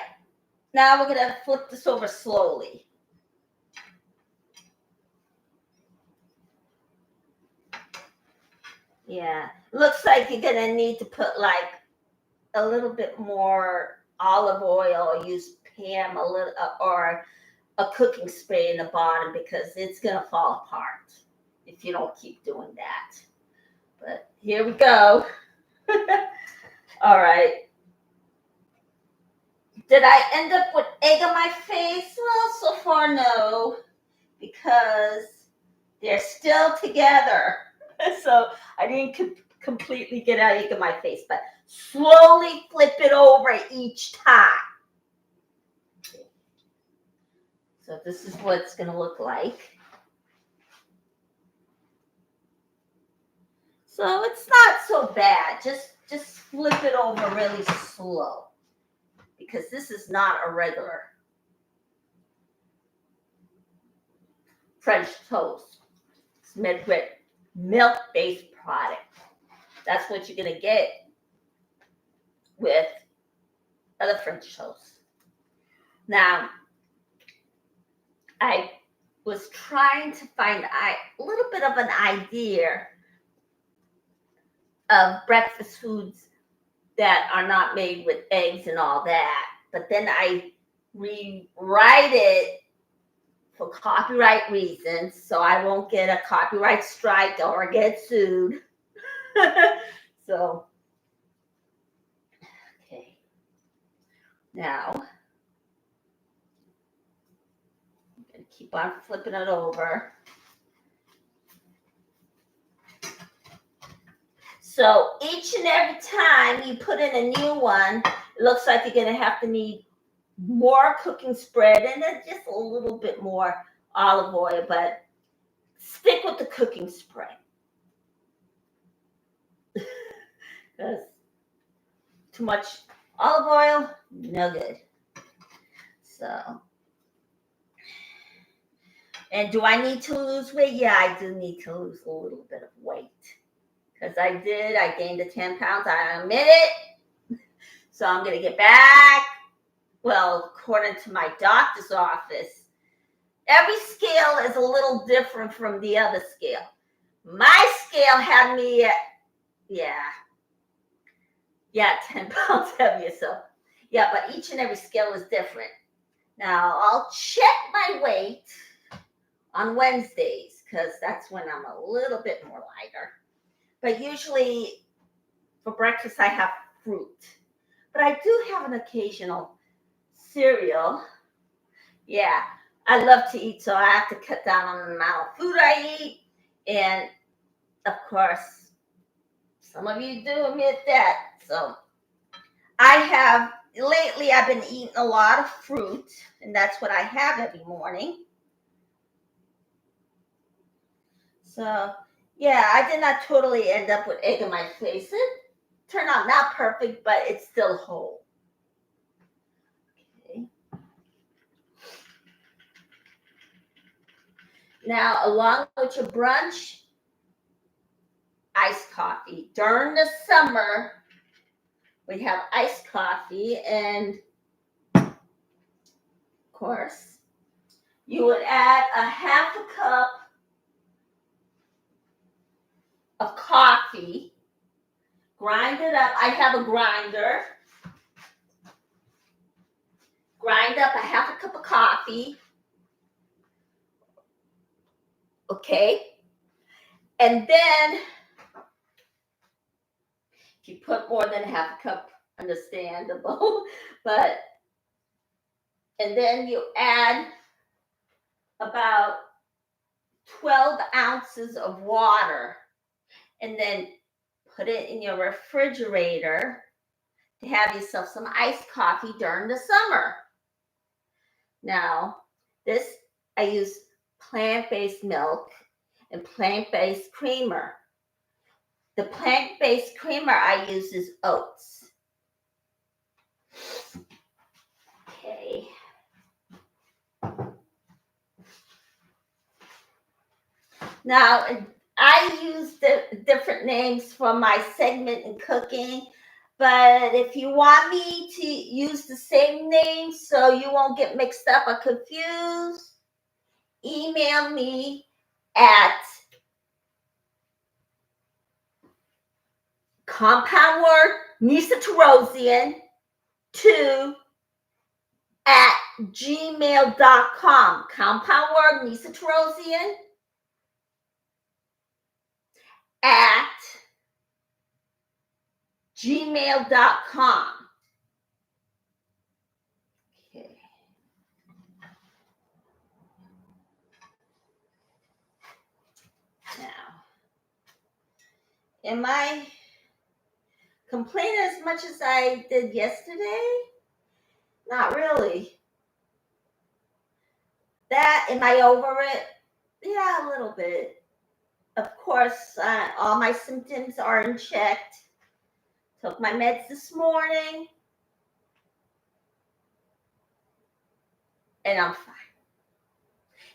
Now we're going to flip this over slowly. Yeah. Looks like you're going to need to put like a little bit more olive oil, or use Pam a little, or a cooking spray in the bottom, because it's going to fall apart if you don't keep doing that. But here we go. All right. Did I end up with egg on my face? Well, so far, no, because they're still together. So I didn't completely get egg on my face, but slowly flip it over each time. So this is what it's going to look like. So it's not so bad. Just flip it over really slow, because this is not a regular French toast. It's made with milk-based product. That's what you're going to get with other French toast. Now, I was trying to find a little bit of an idea of breakfast foods that are not made with eggs and all that. But then I rewrite it for copyright reasons, so I won't get a copyright strike or get sued. So, okay. Now, I'm going to keep on flipping it over. So each and every time you put in a new one, it looks like you're going to have to need more cooking spread and then just a little bit more olive oil, but stick with the cooking spread. Because too much olive oil, no good. So, and do I need to lose weight? Yeah, I do need to lose a little bit of weight. Because I gained the 10 pounds, I admit it. So I'm going to get back. Well, according to my doctor's office, every scale is a little different from the other scale. My scale had me at, 10 pounds heavier. So, yeah, but each and every scale is different. Now, I'll check my weight on Wednesdays because that's when I'm a little bit more lighter. But usually for breakfast, I have fruit. But I do have an occasional cereal. Yeah, I love to eat, so I have to cut down on the amount of food I eat. And, of course, some of you do admit that. So lately I've been eating a lot of fruit, and that's what I have every morning. So, yeah, I did not totally end up with egg in my face. It turned out not perfect, but it's still whole. Okay. Now, along with your brunch, iced coffee. During the summer, we have iced coffee, and of course, you would add a half a cup of coffee, grind it up. I have a grinder. Grind up a half a cup of coffee. Okay. And then, if you put more than half a cup, understandable. And then you add about 12 ounces of water. And then put it in your refrigerator to have yourself some iced coffee during the summer. Now, I use plant-based milk and plant-based creamer. The plant-based creamer I use is oats. Okay. Now, I use different names for my segment in cooking, but if you want me to use the same name so you won't get mixed up or confused, email me at compound word Nisatarosian 2 at gmail.com. Compound word Nisatarosian at gmail.com. Okay. Now, am I complaining as much as I did yesterday? Not really. Am I over it? Yeah, a little bit. Of course, all my symptoms are in check. Took my meds this morning. And I'm fine.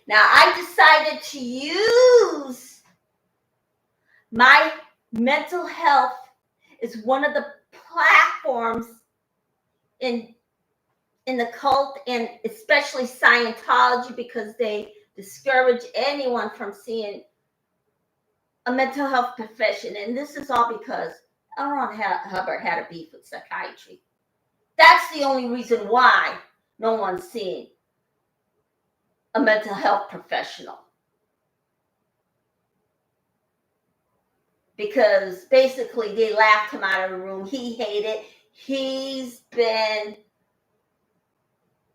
Now, I decided to use my mental health as one of the platforms in in the cult, and especially Scientology, because they discourage anyone from seeing a mental health profession. And this is all because L. Ron Hubbard had a beef with psychiatry. That's the only reason why no one's seeing a mental health professional. Because basically they laughed him out of the room. He hated. He's been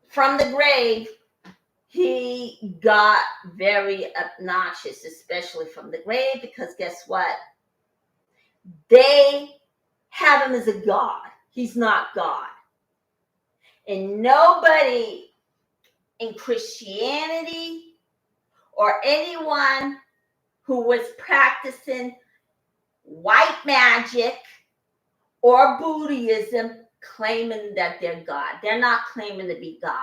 from the grave. He got very obnoxious, especially from the grave, because guess what? They have him as a god. He's not God. And nobody in Christianity or anyone who was practicing white magic or Buddhism claiming that they're God. They're not claiming to be God.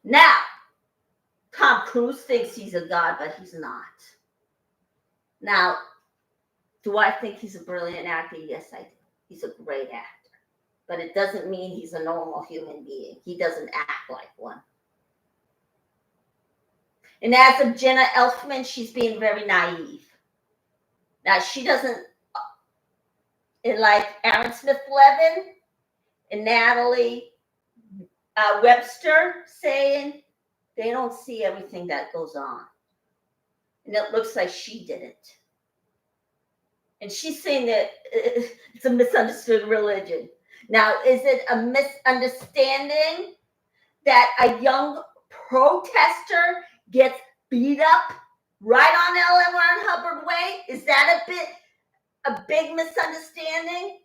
Now, Tom Cruise thinks he's a god, but he's not. Now, do I think he's a brilliant actor? Yes, I do. He's a great actor. But it doesn't mean he's a normal human being. He doesn't act like one. And as of Jenna Elfman, she's being very naive. Now, she doesn't, like Aaron Smith-Levin and Natalie Webster saying, they don't see everything that goes on. And it looks like she didn't. And she's saying that it's a misunderstood religion. Now, is it a misunderstanding that a young protester gets beat up right on L. Ron Hubbard way? Is that a big misunderstanding?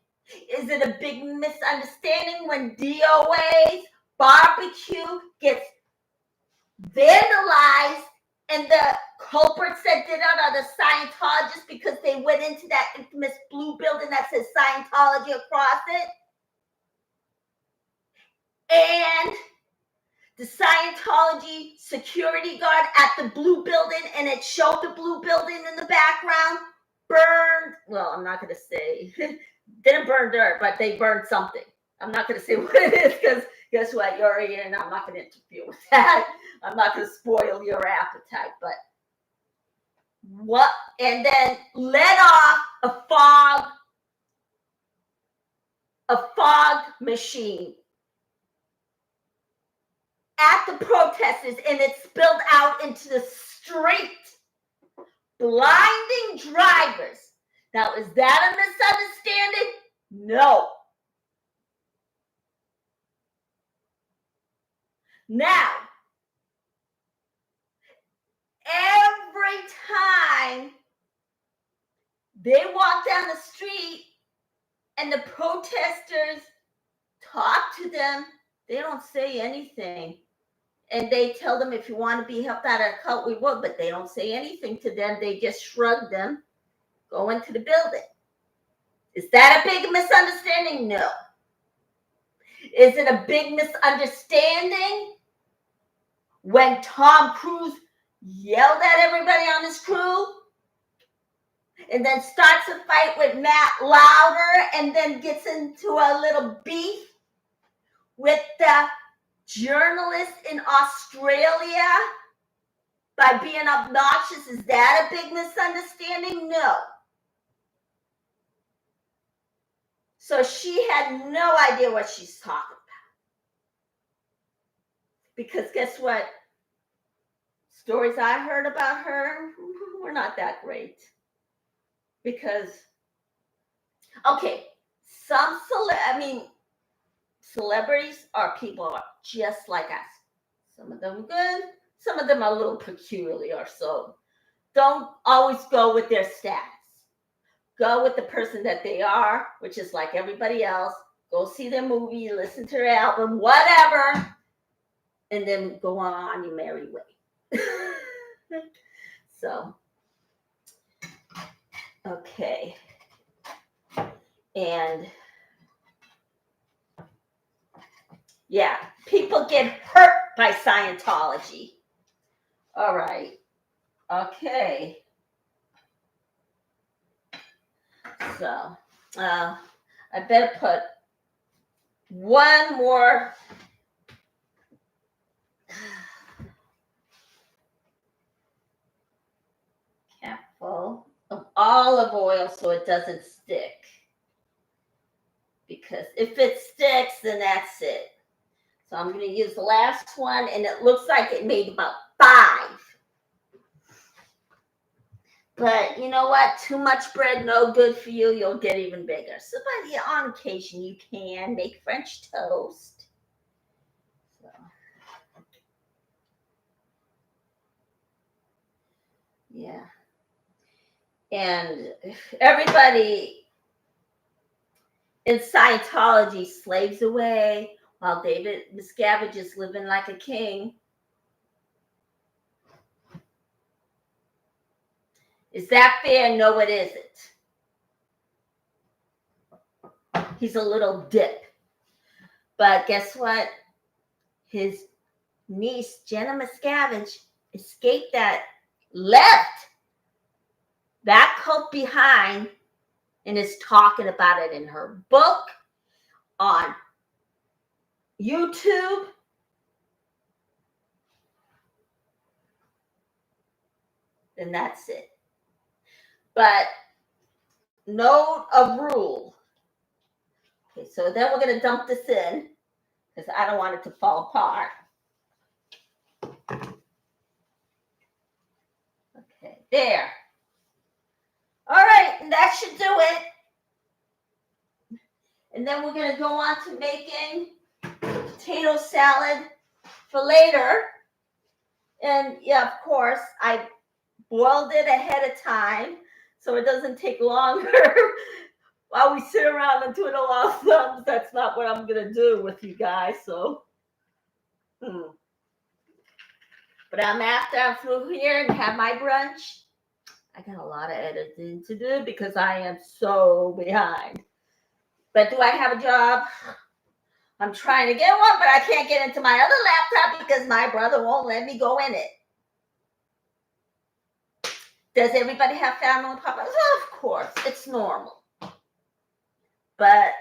Is it a big misunderstanding when DOA's barbecue gets vandalized and the culprits that did it are the Scientologists because they went into that infamous blue building that says Scientology across it? And the Scientology security guard at the blue building, and it showed the blue building in the background, burned, well, I'm not going to say, didn't burn dirt, but they burned something. I'm not going to say what it is because guess what? You're here and I'm not going to interfere with that. I'm not going to spoil your appetite, but what? And then let off a fog machine at the protesters, and it spilled out into the street, blinding drivers. Now, is that a misunderstanding? No. Now, every time they walk down the street and the protesters talk to them, they don't say anything. And they tell them, if you want to be helped out of a cult, we will, but they don't say anything to them. They just shrug them, go into the building. Is that a big misunderstanding? No. Is it a big misunderstanding when Tom Cruise yelled at everybody on his crew and then starts a fight with Matt Lauder and then gets into a little beef with the journalist in Australia by being obnoxious? Is that a big misunderstanding? No. So she had no idea what she's talking about. Because guess what? Stories I heard about her were not that great. Because, okay, celebrities are people just like us. Some of them good, some of them are a little peculiar. So don't always go with their status. Go with the person that they are, which is like everybody else. Go see their movie, listen to their album, whatever, and then go on your merry way. So, okay. And yeah, people get hurt by Scientology. All right. Okay. So, I better put one more capful of olive oil so it doesn't stick. Because if it sticks, then that's it. So I'm going to use the last one, and it looks like it made about 5. But you know what? Too much bread, no good for you. You'll get even bigger. So on occasion, you can make French toast. So. Yeah. And everybody in Scientology slaves away while David Miscavige is living like a king. Is that fair? No, it isn't. He's a little dip. But guess what? His niece, Jenna Miscavige, escaped that, left that cult behind, and is talking about it in her book, on YouTube. And that's it. But note of rule. Okay, so then we're going to dump this in because I don't want it to fall apart. Okay, there. All right, and that should do it. And then we're going to go on to making potato salad for later. And yeah, of course, I boiled it ahead of time so it doesn't take longer while we sit around and twiddle our thumbs. That's not what I'm going to do with you guys. So, But after I'm through here and have my brunch, I got a lot of editing to do because I am so behind. But do I have a job? I'm trying to get one, but I can't get into my other laptop because my brother won't let me go in it. Does everybody have family problems? Of course, it's normal. But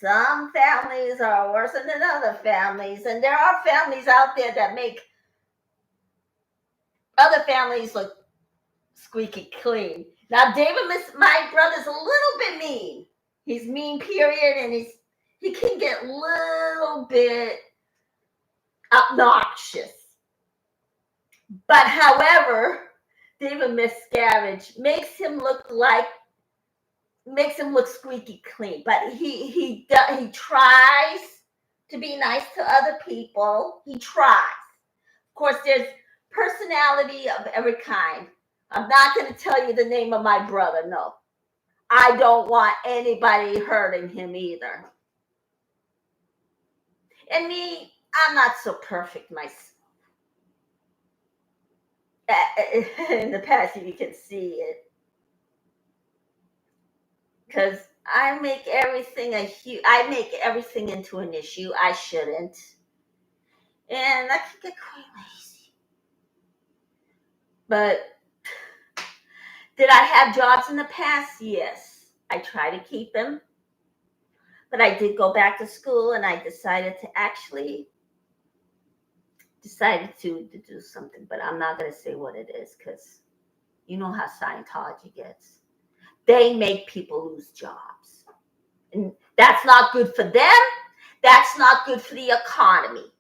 some families are worse than other families, and there are families out there that make other families look squeaky clean. Now, David, my brother's a little bit mean. He's mean, period, and he can get a little bit obnoxious. But however, David Miscavige makes him look squeaky clean. But he tries to be nice to other people. He tries. Of course, there's personality of every kind. I'm not going to tell you the name of my brother. No, I don't want anybody hurting him either. And me, I'm not so perfect myself. In the past, you can see it. Because I make everything into an issue. I shouldn't. And I can get quite lazy. But did I have jobs in the past? Yes. I try to keep them. But I did go back to school, and I decided to do something. But I'm not going to say what it is because you know how Scientology gets. They make people lose jobs. And that's not good for them. That's not good for the economy.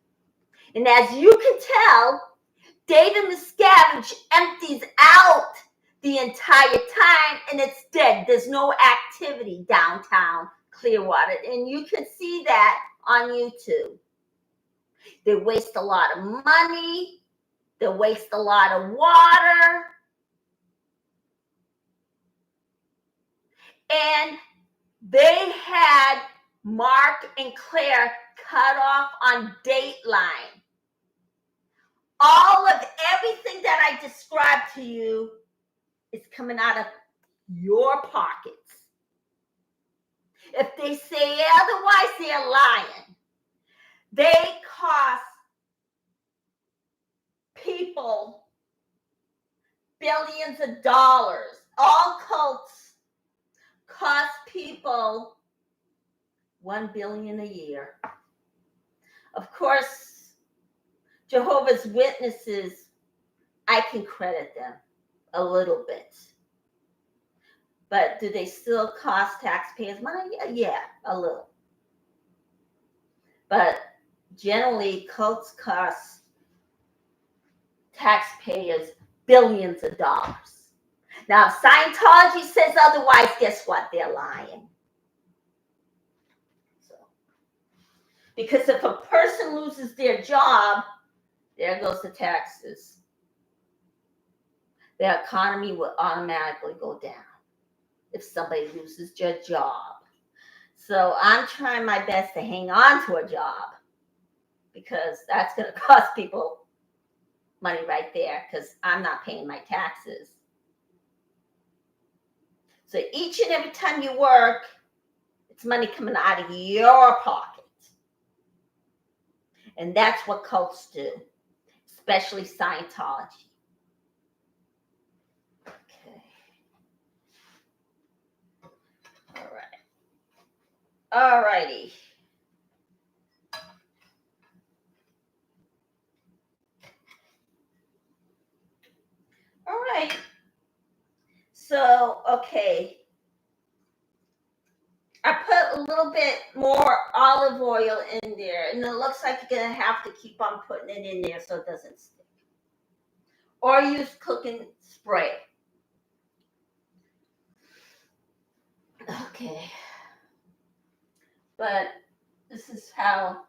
And as you can tell, David Miscavige empties out the entire time, and it's dead. There's no activity downtown Clearwater, and you can see that on YouTube. They waste a lot of money. They waste a lot of water. And they had Mark and Claire cut off on Dateline. All of everything that I described to you is coming out of your pockets. If they say otherwise, they're lying. They cost people billions of dollars. All cults cost people $1 billion a year. Of course, Jehovah's Witnesses, I can credit them a little bit. But do they still cost taxpayers money? Yeah, a little. But generally, cults cost taxpayers billions of dollars. Now, if Scientology says otherwise, guess what? They're lying. So, because if a person loses their job, there goes the taxes. The economy will automatically go down if somebody loses their job. So I'm trying my best to hang on to a job because that's going to cost people money right there because I'm not paying my taxes. So each and every time you work, it's money coming out of your pocket. And that's what cults do, especially Scientology. Okay. All right. All righty. All right. So, okay. I put a little bit more olive oil in there, and it looks like you're going to have to keep on putting it in there so it doesn't stick. Or use cooking spray. Okay. But this is how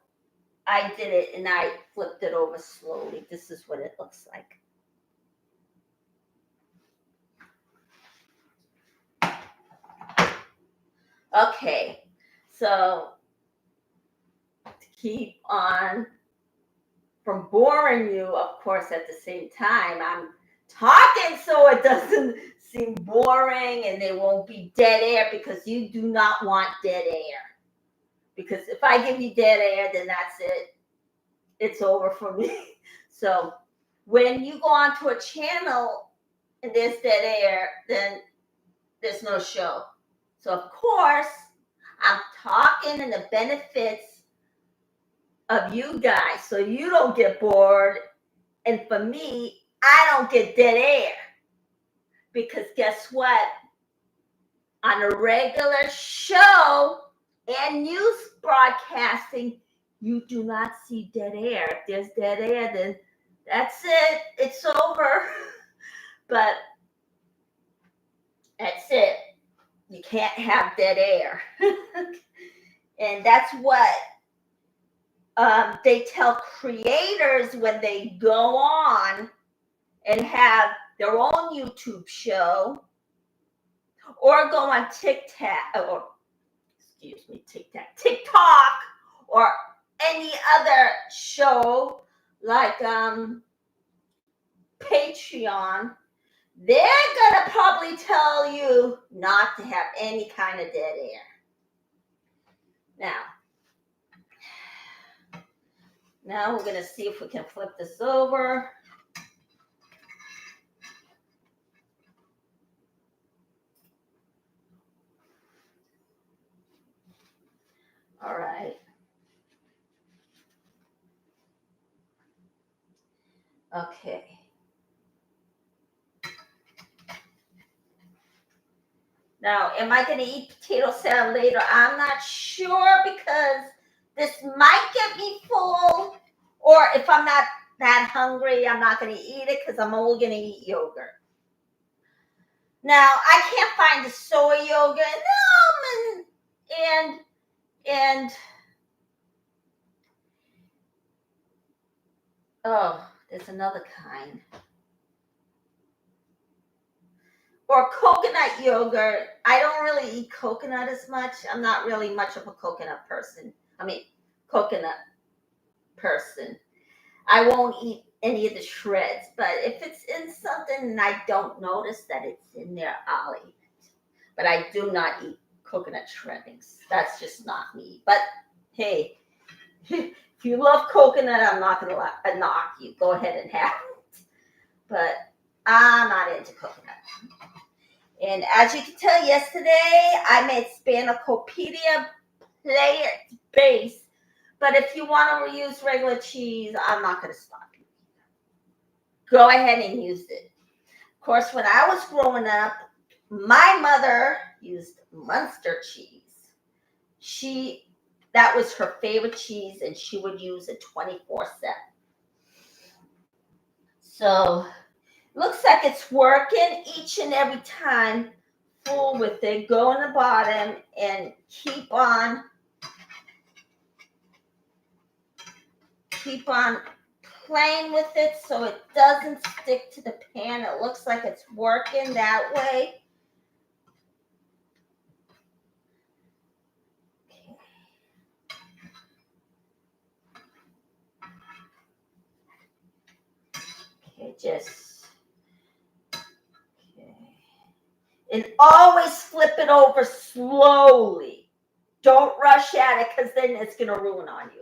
I did it, and I flipped it over slowly. This is what it looks like. Okay, so to keep on from boring you, of course, at the same time, I'm talking so it doesn't seem boring and there won't be dead air, because you do not want dead air. Because if I give you dead air, then that's it. It's over for me. So when you go onto a channel and there's dead air, then there's no show. So of course, I'm talking in the benefits of you guys so you don't get bored. And for me, I don't get dead air. Because guess what? On a regular show and news broadcasting, you do not see dead air. If there's dead air, then that's it. It's over. But that's it. You can't have dead air. And that's what they tell creators when they go on and have their own YouTube show or go on TikTok, or any other show like Patreon. They're gonna probably tell you not to have any kind of dead air. Now we're gonna see if we can flip this over. All right. Okay. Now, am I going to eat potato salad later? I'm not sure, because this might get me full. Or if I'm not that hungry, I'm not going to eat it because I'm only going to eat yogurt. Now, I can't find the soy yogurt. No, and oh, there's another kind. Or coconut yogurt. I don't really eat coconut as much. I'm not really much of a coconut person. Coconut person. I won't eat any of the shreds, but if it's in something and I don't notice that it's in there, I'll eat it. But I do not eat coconut shreddings. That's just not me. But hey, if you love coconut, I'm not going to knock you. Go ahead and have it. But I'm not into coconut. And as you can tell, yesterday I made spanakopita plant-based. But if you want to use regular cheese, I'm not going to stop you. Go ahead and use it. Of course, when I was growing up, my mother used Munster cheese. That was her favorite cheese, and she would use it 24/7. So looks like it's working each and every time. Fool with it. Go on the bottom and keep on playing with it so it doesn't stick to the pan. It looks like it's working that way. Okay, and always flip it over slowly. Don't rush at it because then it's going to ruin on you.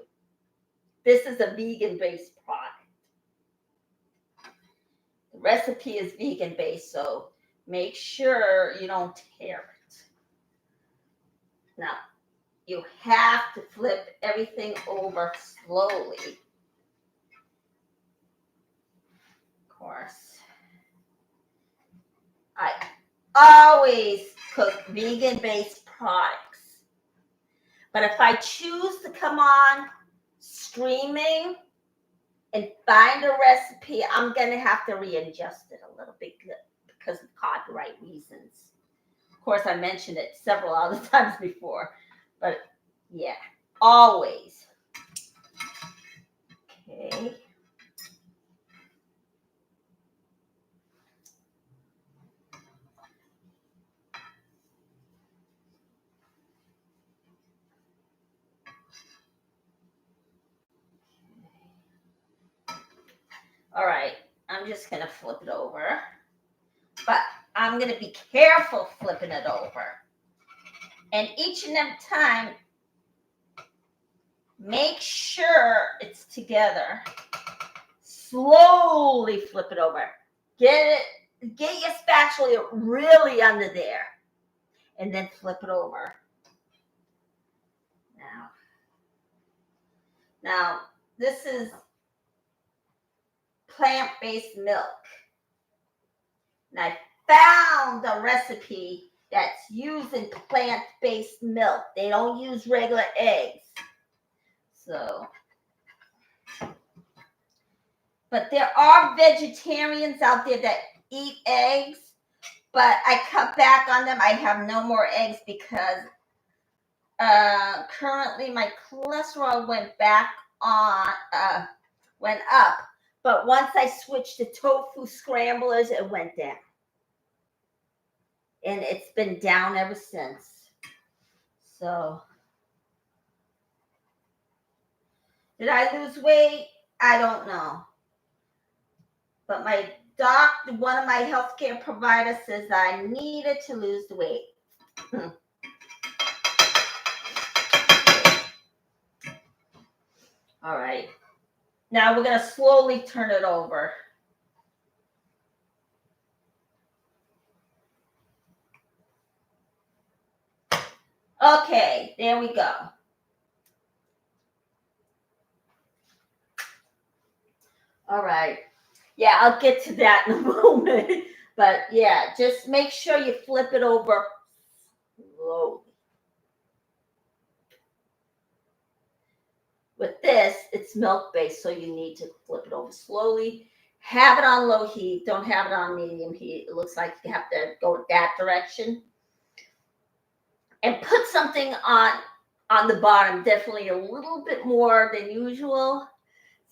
This is a vegan-based product. The recipe is vegan-based, so make sure you don't tear it. Now, you have to flip everything over slowly. Of course. I always cook vegan-based products. But if I choose to come on streaming and find a recipe, I'm going to have to readjust it a little bit because of copyright reasons. Of course, I mentioned it several other times before, but yeah, always. Okay. All right, I'm just going to flip it over, but I'm going to be careful flipping it over. And each and every time, make sure it's together. Slowly flip it over. Get your spatula really under there, and then flip it over. Now this is plant-based milk. And I found a recipe that's using plant-based milk. They don't use regular eggs. So, but there are vegetarians out there that eat eggs, but I cut back on them. I have no more eggs because currently my cholesterol went up. But once I switched to tofu scramblers, it went down. And it's been down ever since. So, did I lose weight? I don't know. But my doctor, one of my healthcare providers, says I needed to lose the weight. All right. Now we're going to slowly turn it over. Okay, there we go. All right. Yeah, I'll get to that in a moment. But yeah, just make sure you flip it over slowly. With this, it's milk-based, so you need to flip it over slowly. Have it on low heat. Don't have it on medium heat. It looks like you have to go that direction. And put something on the bottom, definitely a little bit more than usual,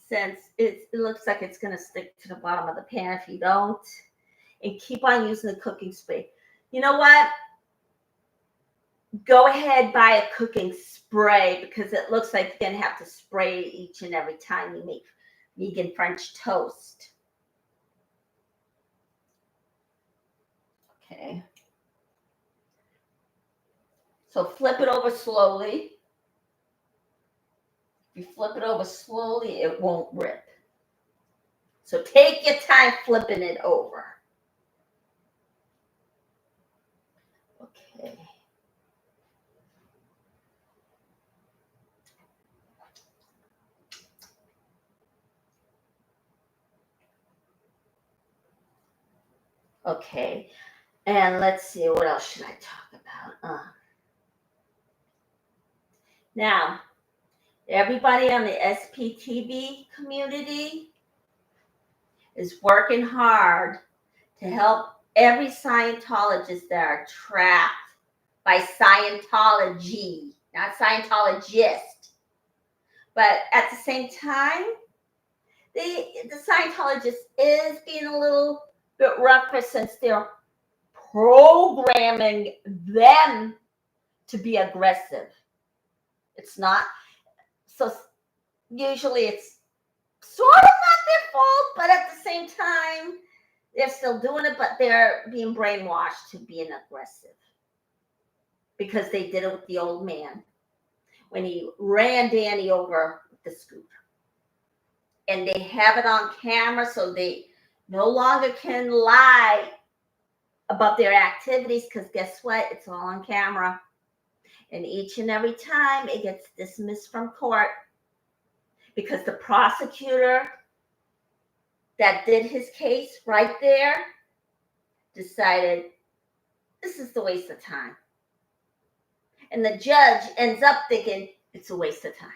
since it looks like it's going to stick to the bottom of the pan if you don't. And keep on using the cooking spray. You know what? Go ahead, buy a cooking spray because it looks like you're going to have to spray each and every time you make vegan French toast. Okay. So flip it over slowly. If you flip it over slowly, it won't rip. So take your time flipping it over. Okay. Okay. And let's see, what else should I talk about? Now, everybody on the SPTV community is working hard to help every Scientologist that are trapped by Scientology, not Scientologist. But at the same time, the Scientologist is being a little bit rougher since they're programming them to be aggressive. It's not, so usually it's sort of not their fault, but at the same time, they're still doing it, but they're being brainwashed to being aggressive because they did it with the old man when he ran Danny over with the scooter. And they have it on camera, so they no longer can lie about their activities, because guess what? It's all on camera. And each and every time it gets dismissed from court because the prosecutor that did his case right there decided this is a waste of time. And the judge ends up thinking it's a waste of time.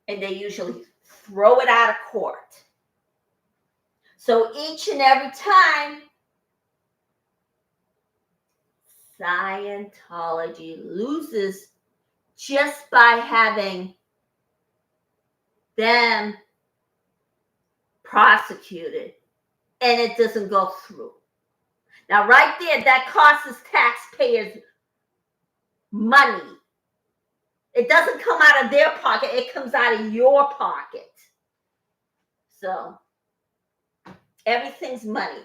And they usually throw it out of court. So each and every time, Scientology loses just by having them prosecuted, and it doesn't go through. Now, right there, that costs taxpayers money. It doesn't come out of their pocket, it comes out of your pocket. So, everything's money.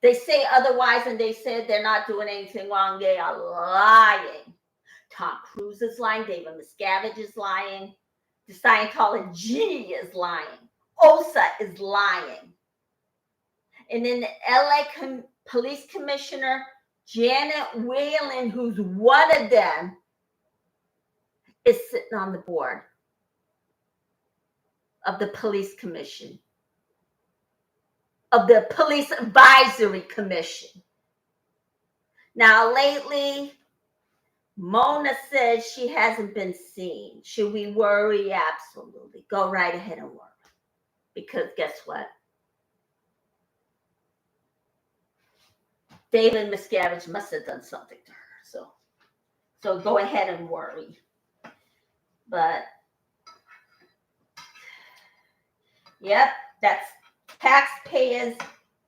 They say otherwise, and they said they're not doing anything wrong. They are lying. Tom Cruise is lying. David Miscavige is lying. The Scientology is lying. OSA is lying. And then the LA Police Commissioner, Janet Whalen, who's one of them, is sitting on the board of the Police Commission, of the Police Advisory Commission. Now, lately, Mona says she hasn't been seen. Should we worry? Absolutely. Go right ahead and worry. Because guess what? David Miscavige must have done something to her. So go ahead and worry. But, yep, that's taxpayers'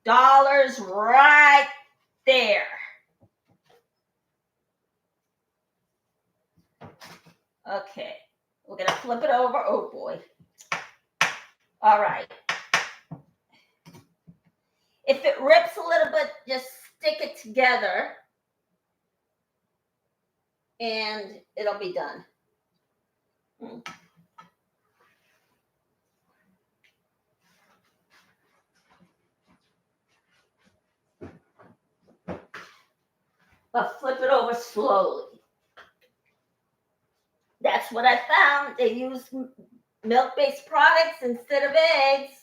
dollars right there. Okay, we're going to flip it over. Oh, boy. All right. If it rips a little bit, just stick it together and it'll be done. But flip it over slowly. That's what I found. They use milk-based products instead of eggs.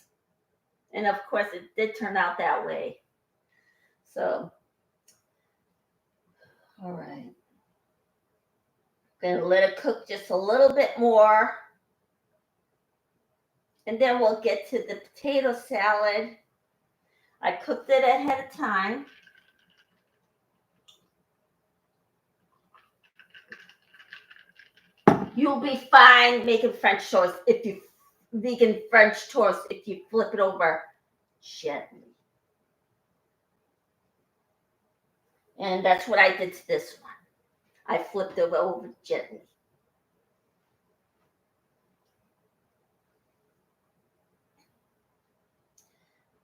And of course, it did turn out that way. So, all right. Gonna let it cook just a little bit more. And then we'll get to the potato salad. I cooked it ahead of time. You'll be fine making French toast vegan French toast if you flip it over gently. And that's what I did to this one. I flipped it over gently.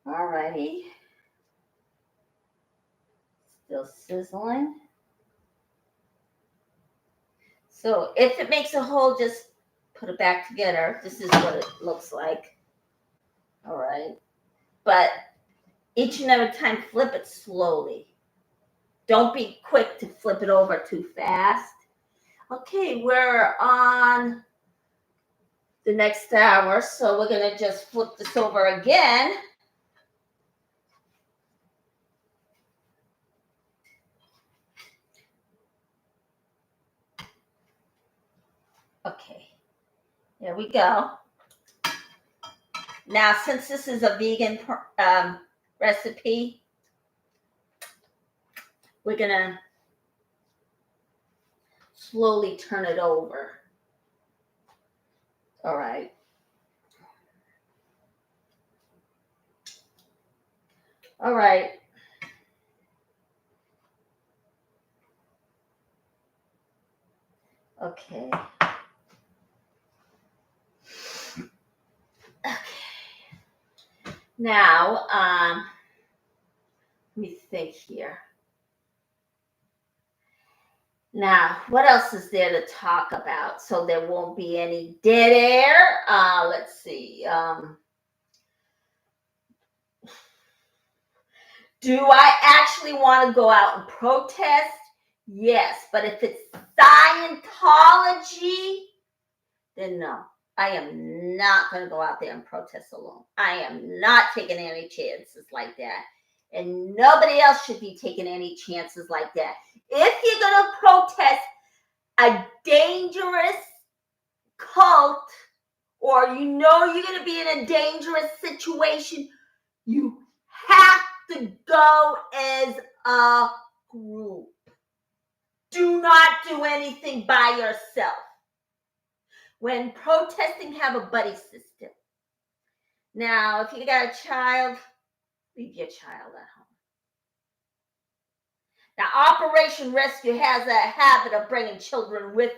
Alrighty. Still sizzling. So if it makes a hole, just put it back together. This is what it looks like. All right. But each and every time, flip it slowly. Don't be quick to flip it over too fast. Okay, we're on the next hour, so we're going to just flip this over again. Okay, there we go. Now, since this is a vegan recipe, we're gonna slowly turn it over. All right. All right. Okay. Okay. Now, let me think here. Now, what else is there to talk about so there won't be any dead air? Let's see. Do I actually want to go out and protest? Yes, but if it's Scientology, then no. I am not going to go out there and protest alone. I am not taking any chances like that. And nobody else should be taking any chances like that. If you're going to protest a dangerous cult, or you know you're going to be in a dangerous situation, you have to go as a group. Do not do anything by yourself. When protesting, have a buddy system. Now, if you got a child, leave your child at home. Now, Operation Rescue has a habit of bringing children with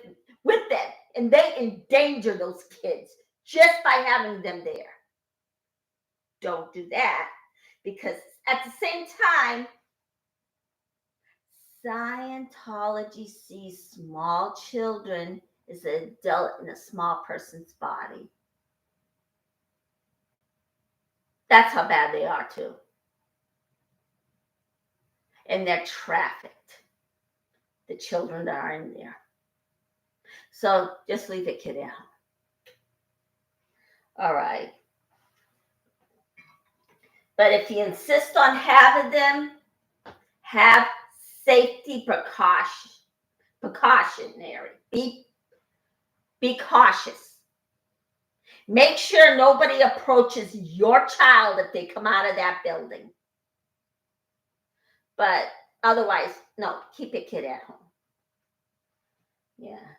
them, and they endanger those kids just by having them there. Don't do that, because at the same time, Scientology sees small children as an adult in a small person's body. That's how bad they are, too. And they're trafficked, the children that are in there. So just leave the kid at home. All right. But if you insist on having them, have safety precautionary. Be cautious. Make sure nobody approaches your child if they come out of that building. But otherwise, no, keep your kid at home. Yeah.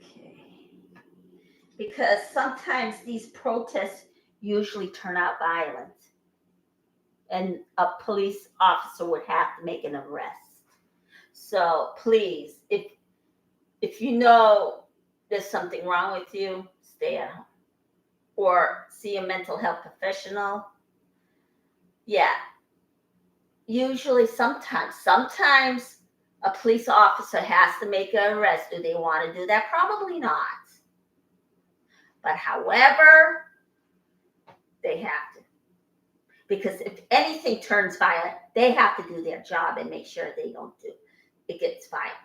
Okay. Because sometimes these protests usually turn out violent, and a police officer would have to make an arrest. So please, if you know there's something wrong with you, stay at home or see a mental health professional. Yeah. Usually, sometimes a police officer has to make an arrest. Do they want to do that? Probably not. But however, they have to. Because if anything turns violent, they have to do their job and make sure they don't do it gets violent.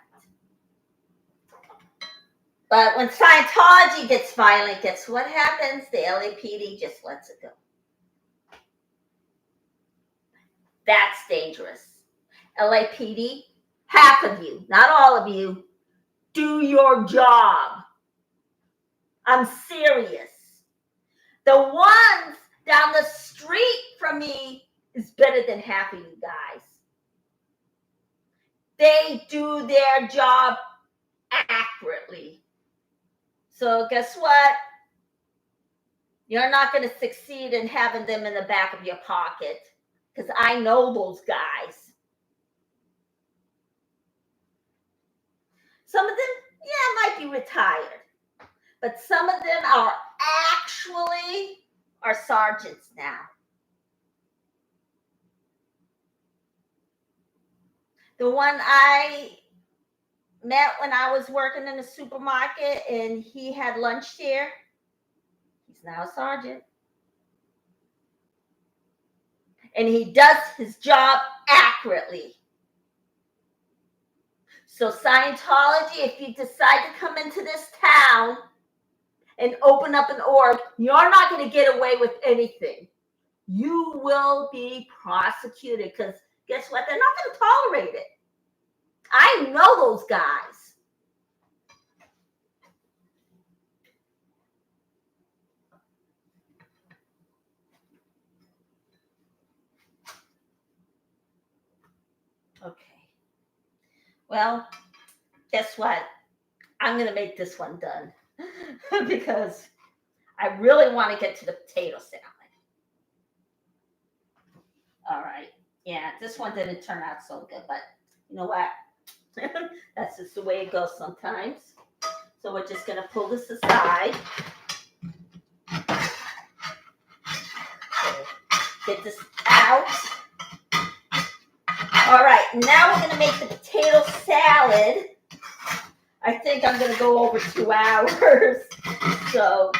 But when Scientology gets violent, guess what happens? The LAPD just lets it go. That's dangerous. LAPD, half of you, not all of you, do your job. I'm serious. The ones down the street from me is better than half of you guys. They do their job accurately. So guess what? You're not going to succeed in having them in the back of your pocket, because I know those guys. Some of them, might be retired, but some of them are actually sergeants now. The one I met when I was working in the supermarket and he had lunch here, he's now a sergeant. And he does his job accurately. So Scientology, if you decide to come into this town and open up an org, you're not going to get away with anything. You will be prosecuted, because guess what? They're not going to tolerate it. I know those guys. Okay. Well, guess what? I'm going to make this one done because I really want to get to the potato salad. All right. Yeah, this one didn't turn out so good, but you know what? That's just the way it goes sometimes. So we're just going to pull this aside. Get this out. All right, now we're going to make the potato salad. I think I'm going to go over 2 hours. So,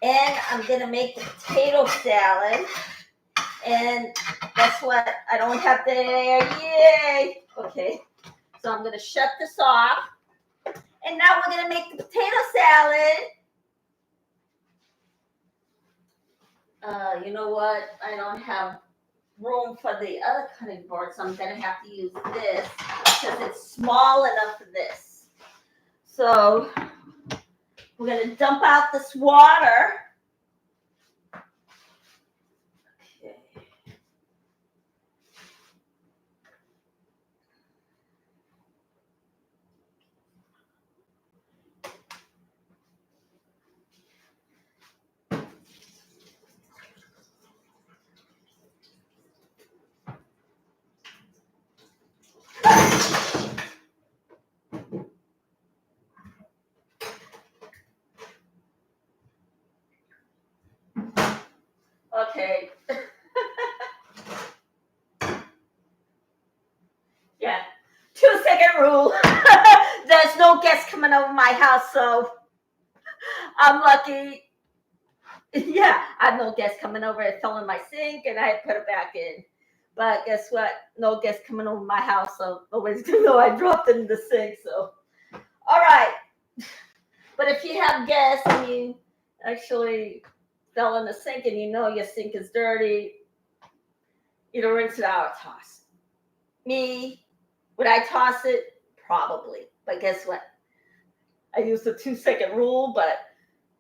and I'm going to make the potato salad. And guess what? I don't have there. Yay. Okay. So I'm going to shut this off. And now we're going to make the potato salad. You know what? I don't have room for the other cutting board, so I'm going to have to use this because it's small enough for this. So we're going to dump out this water. Okay. Okay. Yeah. 2-second rule. There's no guests coming over my house, so I'm lucky. Yeah, I have no guests coming over. It fell in my sink, and I had to put it back in. But guess what? No guests coming over my house, so nobody's gonna know I dropped it in the sink. So, all right. But if you have guests and you actually fell in the sink and you know your sink is dirty, either rinse it out or toss. Me, would I toss it? Probably. But guess what? I used the 2-second rule, but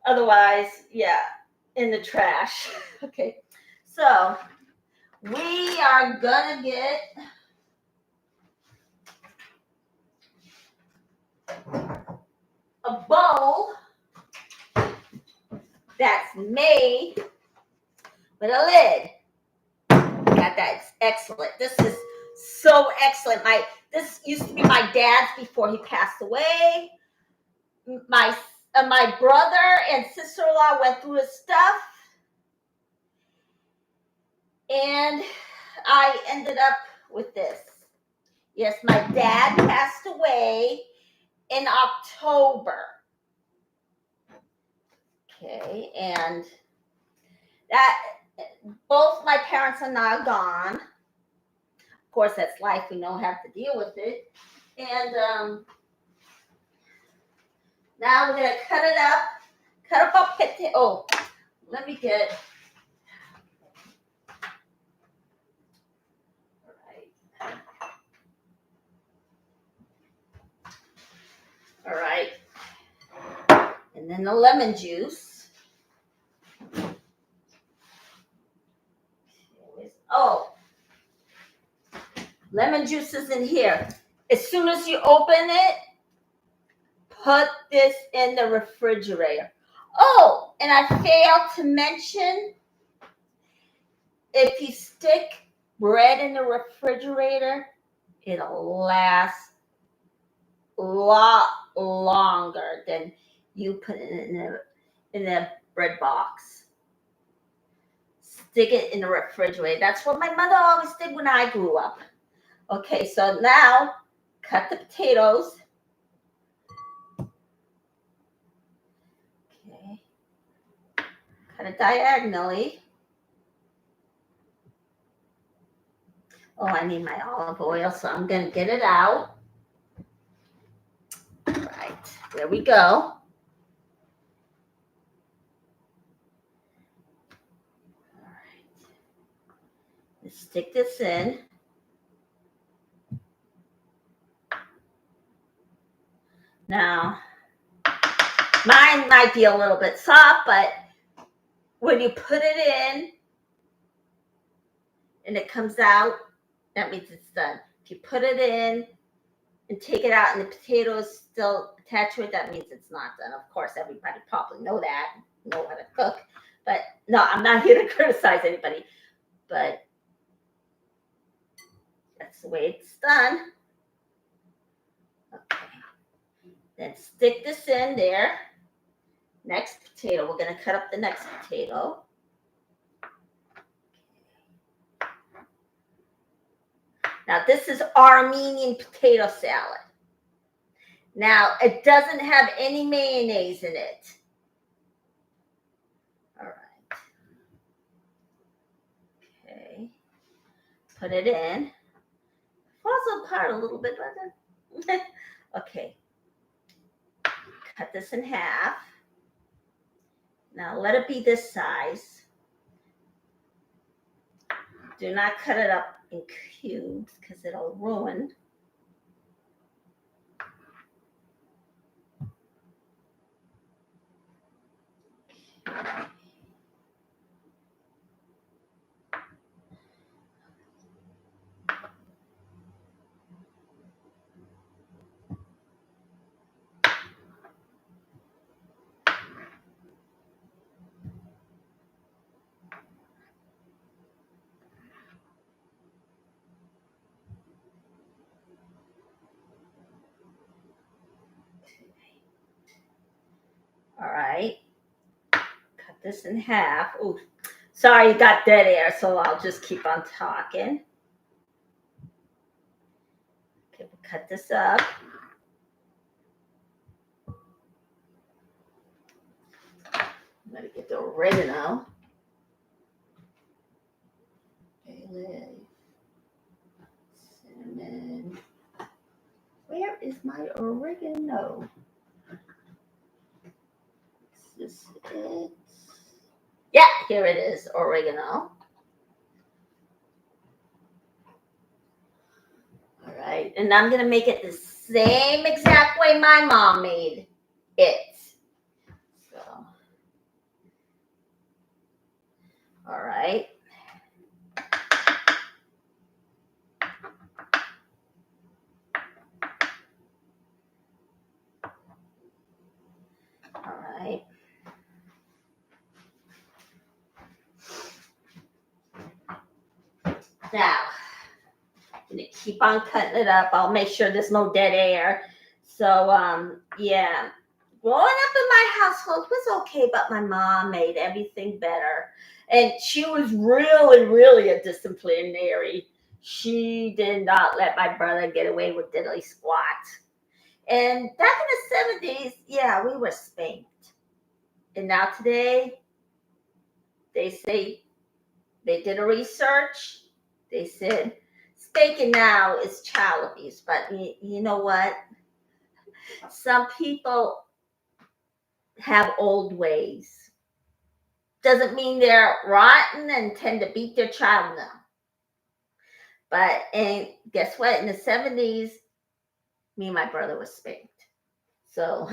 otherwise, yeah, in the trash. Okay. So we are gonna get a bowl that's made with a lid. Got that. It's excellent. This is so excellent. This used to be my dad's before he passed away. My brother and sister-in-law went through his stuff, and I ended up with this. Yes, my dad passed away in October. Okay, and that both my parents are now gone. Of course, that's life. We don't have to deal with it. And now we're gonna cut it up. Cut up a potato. Oh, let me get. All right. And then the lemon juice. Oh, lemon juice is in here. As soon as you open it, put this in the refrigerator. Oh, and I failed to mention, if you stick bread in the refrigerator, it'll last a lot longer than you put it in a bread box. Stick it in the refrigerator. That's what my mother always did when I grew up. Okay, so now cut the potatoes. Okay. Cut it diagonally. Oh, I need my olive oil, so I'm going to get it out. All right, there we go. Stick this in. Now, mine might be a little bit soft, but when you put it in and it comes out, that means it's done. If you put it in and take it out and the potato is still attached to it, that means it's not done. Of course, everybody probably know how to cook. But no, I'm not here to criticize anybody. But that's the way it's done. Okay. Then stick this in there. Next potato, we're going to cut up the next potato. Now, this is Armenian potato salad. Now, it doesn't have any mayonnaise in it. All right. Okay. Put it in. Falls apart a little bit, doesn't it? Okay. Cut this in half. Now, let it be this size. Do not cut it up in cubes because it'll ruin. All right. Cut this in half. Ooh, sorry, you got dead air, so I'll just keep on talking. Okay, we'll cut this up. I'm going to get the oregano. Cinnamon. Where is my oregano? Is this it? Yeah, here it is, oregano. All right, and I'm going to make it the same exact way my mom made it. So, all right. All right. Now, I'm going to keep on cutting it up. I'll make sure there's no dead air. So, yeah. Growing up in my household was okay, but my mom made everything better. And she was really, really a disciplinary. She did not let my brother get away with diddly squat. And back in the 70s, yeah, we were spanked. And now today, they say, they did a research. They said, spanking now is child abuse. But you know what? Some people have old ways. Doesn't mean they're rotten and tend to beat their child now. But, and guess what? In the 70s, me and my brother was spanked. So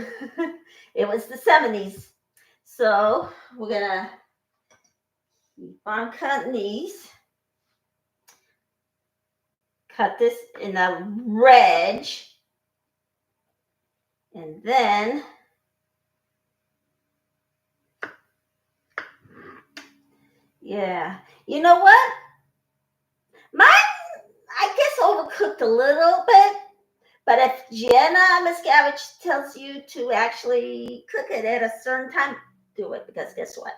it was the 70s. So we're going to keep on cutting these. Cut this in a wedge. And then yeah. You know what? Mine, I guess, overcooked a little bit. But if Jenna Miscavige tells you to actually cook it at a certain time, do it. Because guess what?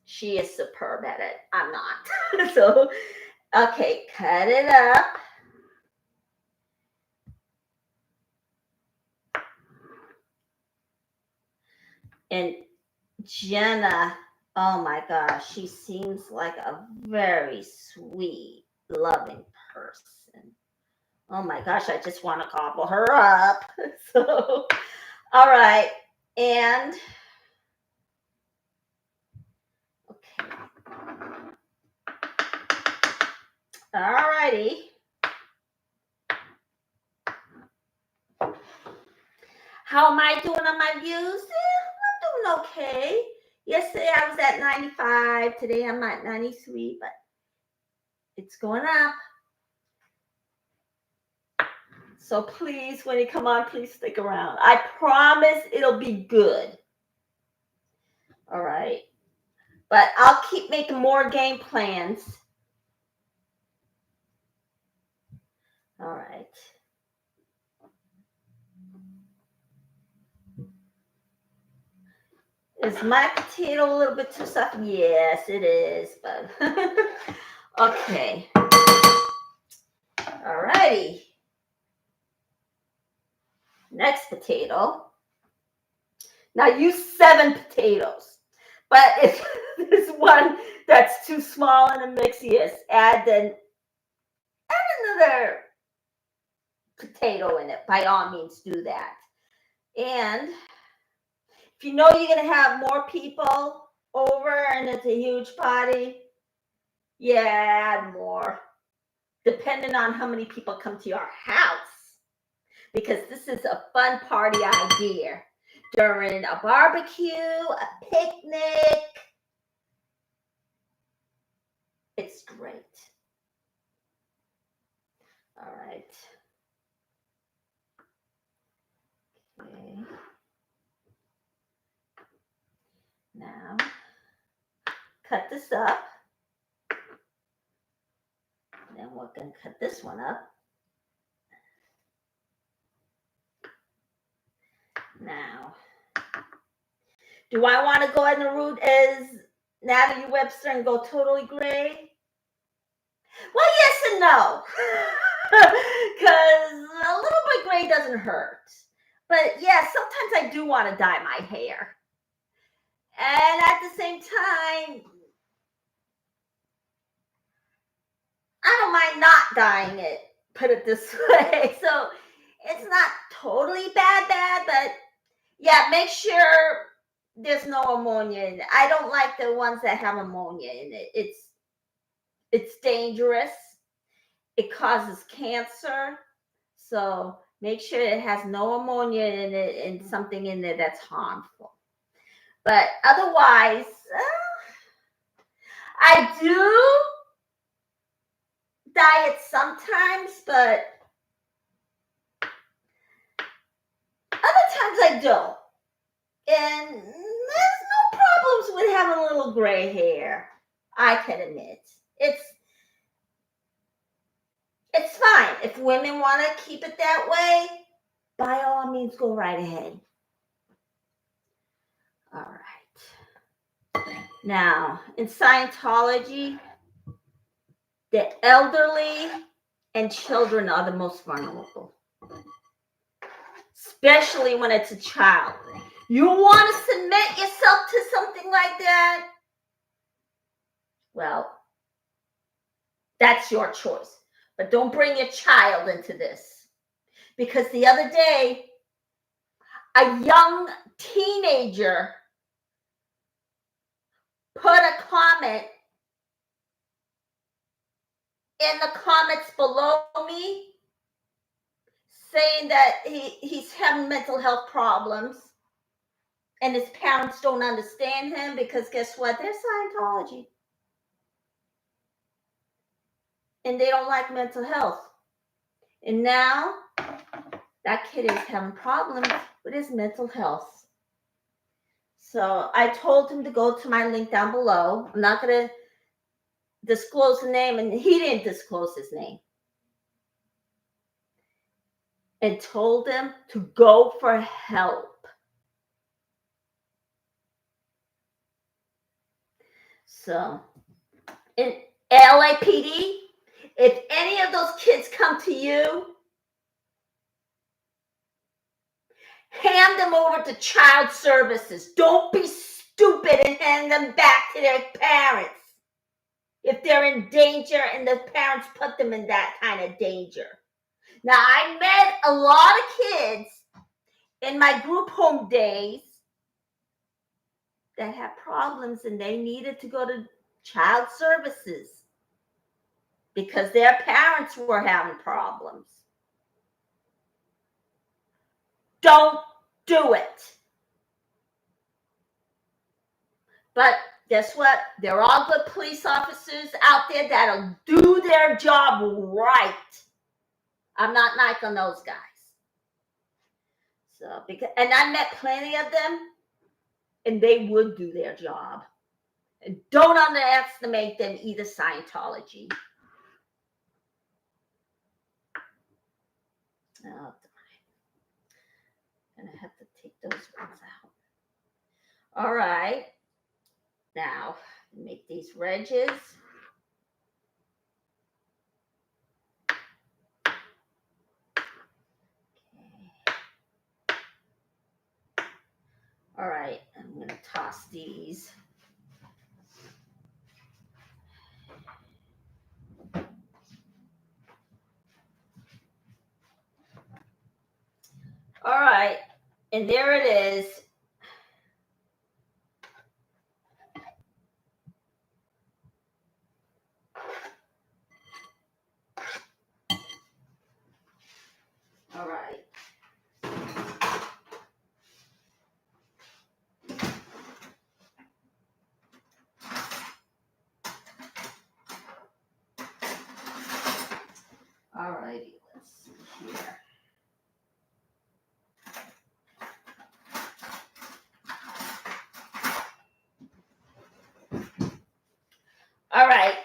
She is superb at it. I'm not. So, okay, cut it up. And Jenna, oh my gosh, she seems like a very sweet, loving person. Oh my gosh, I just want to gobble her up. So, all right. And, okay. Alrighty. How am I doing on my views? I'm doing okay. Yesterday I was at 95. Today I'm at 93, but it's going up. So please, when you come on, please stick around. I promise it'll be good. All right. But I'll keep making more game plans. All right. Is my potato a little bit too soft? Yes, it is. But okay. All righty. Next potato. Now use 7 potatoes. But if there's one that's too small in the mix, yes, add another potato in it. By all means, do that. And if you know you're going to have more people over and it's a huge party, yeah, add more. Depending on how many people come to your house. Because this is a fun party idea. During a barbecue, a picnic. It's great. All right. Okay. Now, cut this up. Then we're going to cut this one up. Now, do I want to go in the route as Natalie Webster and go totally gray? Well, yes and no. Because a little bit gray doesn't hurt. But yeah, sometimes I do want to dye my hair. And at the same time, I don't mind not dyeing it, put it this way. So it's not totally bad, but yeah, make sure there's no ammonia in it. I don't like the ones that have ammonia in it. It's dangerous. It causes cancer. So make sure it has no ammonia in it and something in there that's harmful. But otherwise, I do dye it sometimes, but other times I don't. And there's no problems with having a little gray hair. I can admit. It's fine. If women want to keep it that way, by all means, go right ahead. All right. Now, in Scientology, the elderly and children are the most vulnerable, especially when it's a child. You want to submit yourself to something like that? Well, that's your choice. But don't bring your child into this. Because the other day, a young teenager put a comment in the comments below me saying that he's having mental health problems and his parents don't understand him because guess what? They're Scientology. And they don't like mental health. And now that kid is having problems with his mental health. So I told him to go to my link down below. I'm not going to disclose the name, and he didn't disclose his name. And told him to go for help. So in LAPD, if any of those kids come to you, hand them over to child services. Don't be stupid and hand them back to their parents. If they're in danger and the parents put them in that kind of danger. Now, I met a lot of kids in my group home days that had problems and they needed to go to child services. because their parents were having problems. Don't do it. But guess what? There are good police officers out there that'll do their job right. I'm not knocking those guys. So and I met plenty of them, and they would do their job. And don't underestimate them either, Scientology. Oh, I'm gonna have to take those ones out. All right. Now, make these wedges. All right, I'm going to toss these. All right, and there it is. All right. All righty, let's see here. All right.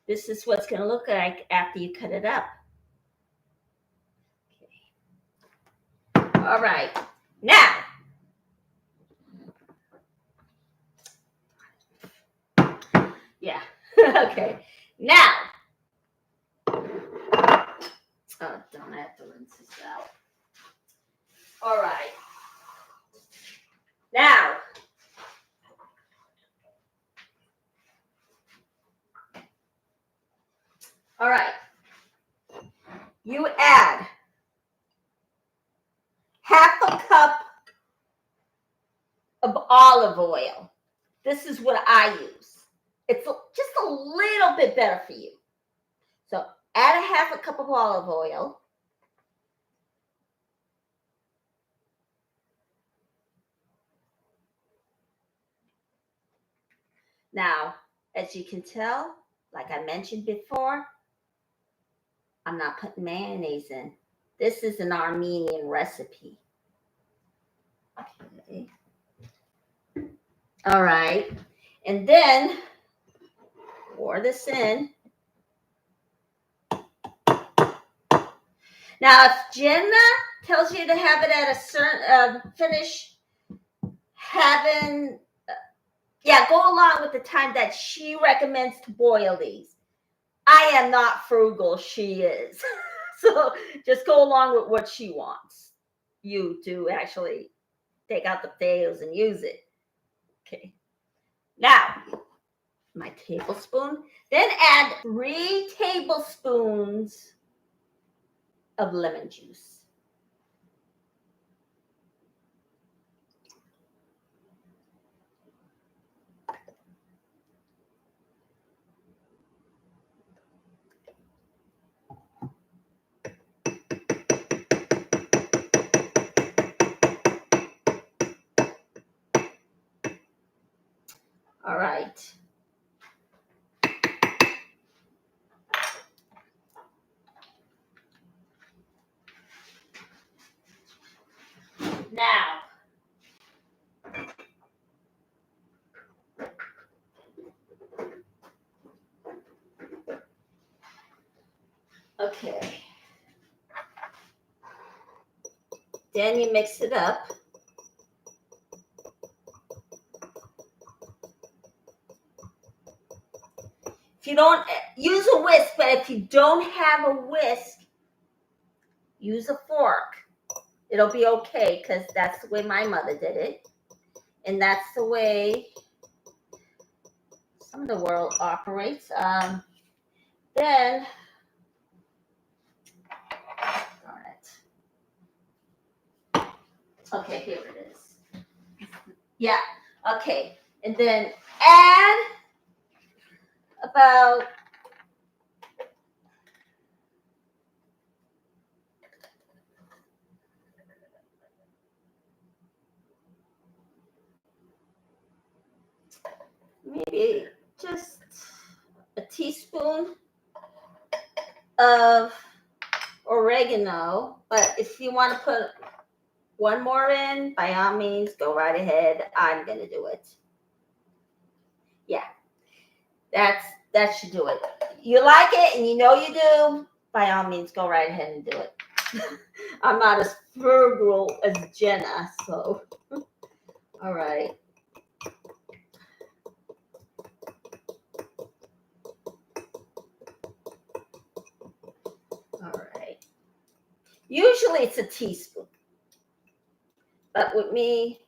This is what's going to look like after you cut it up. Okay. All right. Now, yeah. Okay. Now, oh, don't have to rinse this out. All right. Now, all right. You add half a cup of olive oil. This is what I use. It's just a little bit better for you. So add a half a cup of olive oil. Now, as you can tell, like I mentioned before, I'm not putting mayonnaise in. This is an Armenian recipe. Okay. All right. And then pour this in. Now, if Jenna tells you to have it at a certain finish, go along with the time that she recommends to boil these. I am not frugal, she is. So just go along with what she wants you to actually take out the potatoes and use it. Okay. Now, my tablespoon. Then add 3 tablespoons of lemon juice. All right. Now, okay. Then you mix it up. If you don't use a whisk, but if you don't have a whisk, use a fork. It'll be okay because that's the way my mother did it. And that's the way some of the world operates. Then, darn it. Okay, here it is. Yeah, okay. And then add a about maybe just a teaspoon of oregano. But if you want to put one more in, by all means, go right ahead. I'm going to do it. Yeah, that should do it. You like it and you know you do, by all means, go right ahead and do it. I'm not as frugal as Jenna, so all right. All right. Usually it's a teaspoon, but with me,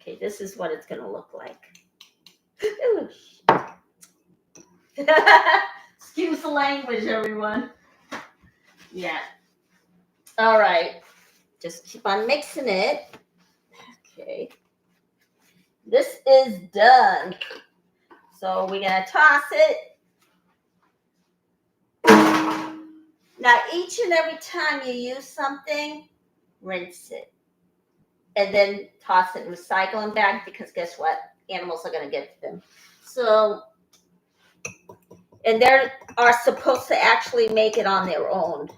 okay, this is what it's going to look like. Excuse the language, everyone. Yeah. All right. Just keep on mixing it. Okay. This is done. So we're going to toss it. Now, each and every time you use something, rinse it. And then toss it in recycling bag because guess what? Animals are going to get them. So, and they are supposed to actually make it on their own.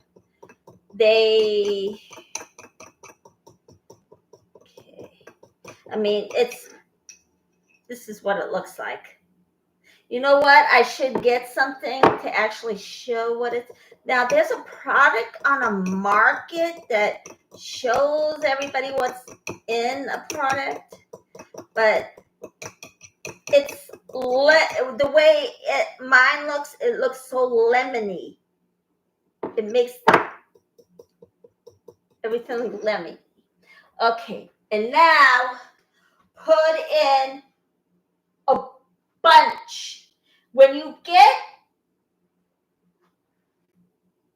Okay. I mean, this is what it looks like. You know what? I should get something to actually show what it's. Now, there's a product on a market that shows everybody what's in a product, but it's the way mine looks. It looks so lemony. It makes everything lemony. Okay, and now put in a bunch. When you get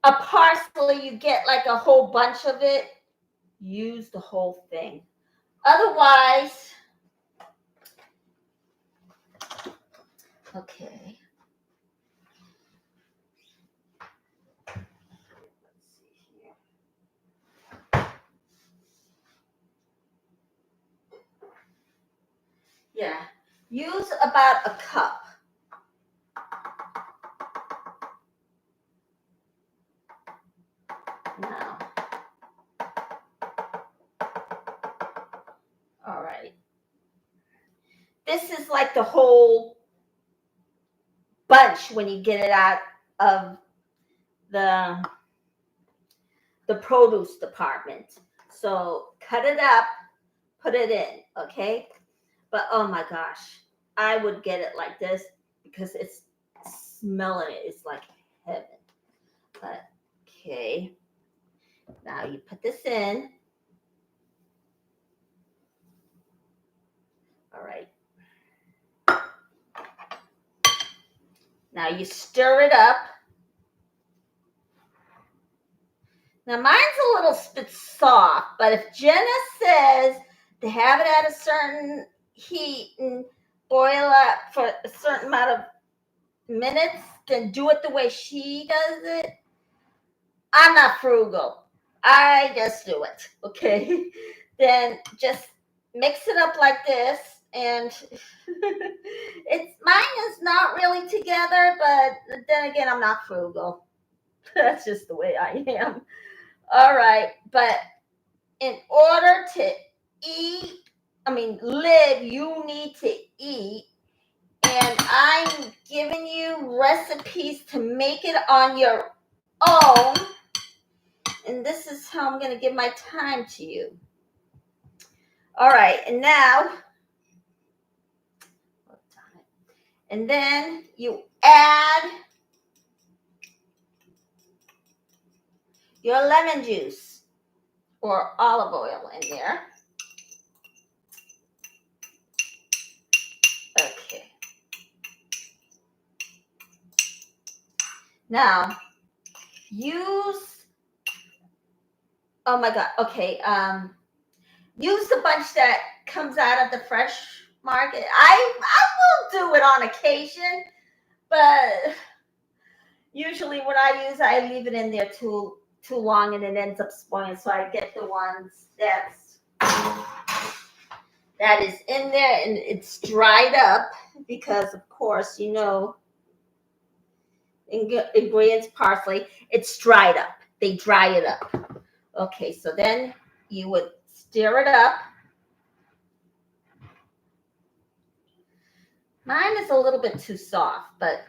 a parsley, you get like a whole bunch of it. Use the whole thing. Otherwise, okay. Let's see here. Yeah, use about a cup. Now, all right. This is like the whole bunch when you get it out of the produce department. So cut it up, put it in, okay? But oh my gosh, I would get it like this because it's smelling it. It's like heaven. But okay, now you put this in. All right. Now you stir it up. Now mine's a little bit soft, but if Jenna says to have it at a certain heat and boil up for a certain amount of minutes, then do it the way she does it. I'm not frugal. I just do it. Okay. Then just mix it up like this. And mine is not really together, but then again, I'm not frugal. That's just the way I am. All right. But in order to live, you need to eat. And I'm giving you recipes to make it on your own. And this is how I'm going to give my time to you. All right. And now, and then you add your lemon juice or olive oil in there. Okay. Now, use Oh my God. Okay. Use the bunch that comes out of the fresh market. I will do it on occasion, but usually when I leave it in there too long and it ends up spoiling. So I get the ones that is in there and it's dried up because, of course, ingredients, parsley, it's dried up. They dry it up. Okay, so then you would stir it up. Mine is a little bit too soft, but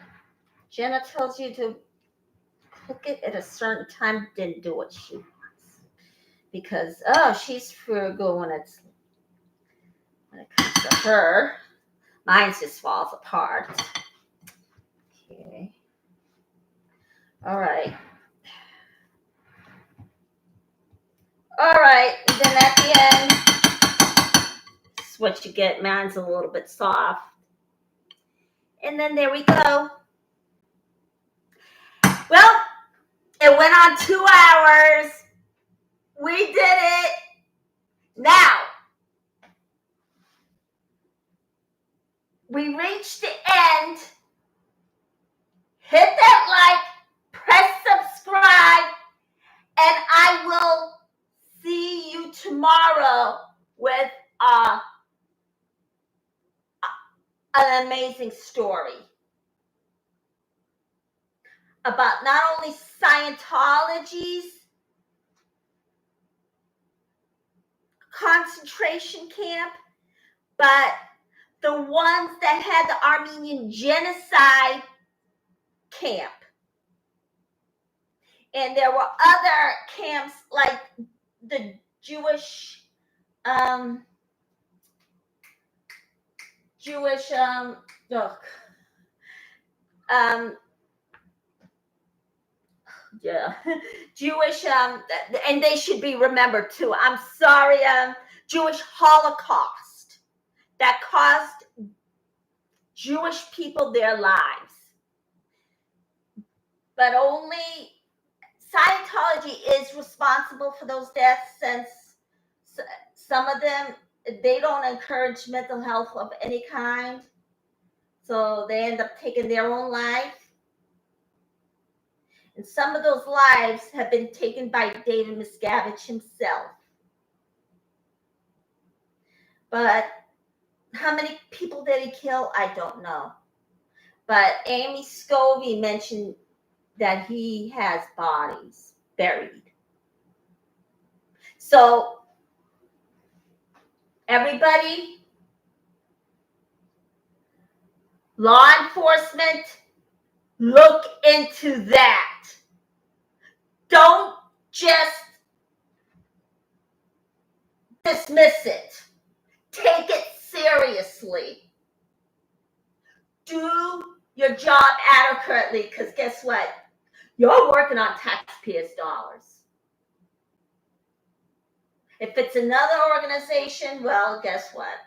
Jenna tells you to cook it at a certain time. Didn't do what she wants because she's frugal when it comes to her. Mine just falls apart. Okay. All right. All right. Then at the end, this is what you get. Mine's a little bit soft. And then there we go. Well, it went on 2 hours. We did it. Now, we reached the end. Hit that like, press subscribe, and I will see you tomorrow with an amazing story about not only Scientology's concentration camp, but the ones that had the Armenian genocide camp. And there were other camps like the Jewish Jewish, and they should be remembered too. I'm sorry, Jewish Holocaust that cost Jewish people their lives. But only Scientology is responsible for those deaths, since some of them, they don't encourage mental health of any kind. So they end up taking their own life. And some of those lives have been taken by David Miscavige himself. But how many people did he kill? I don't know. But Amy Scovey mentioned that he has bodies buried. So, everybody, law enforcement, look into that. Don't just dismiss it. Take it seriously. Do your job adequately, because guess what? You're working on taxpayers' dollars. If it's another organization, well, guess what?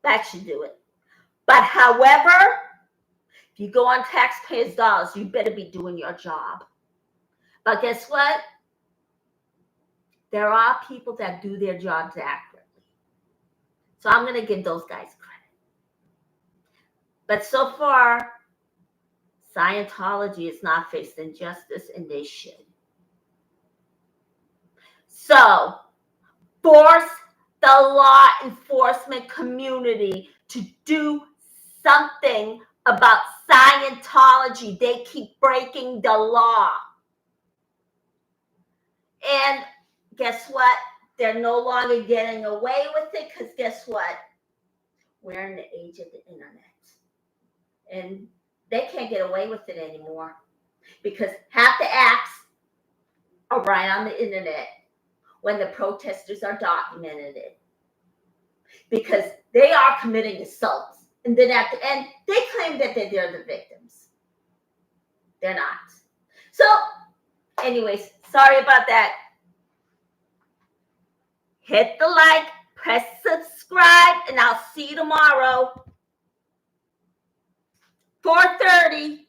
That should do it. But however, if you go on taxpayers' dollars, you better be doing your job. But guess what? There are people that do their jobs accurately. So I'm going to give those guys credit. But so far, Scientology is not faced injustice, and they should. So, force the law enforcement community to do something about Scientology. They keep breaking the law. And guess what? They're no longer getting away with it, because guess what? We're in the age of the internet. And they can't get away with it anymore, because half the acts are right on the internet when the protesters are documenting it, because they are committing assaults. And then at the end, they claim that they're the victims. They're not. So, anyways, sorry about that. Hit the like, press subscribe, and I'll see you tomorrow, 4:30.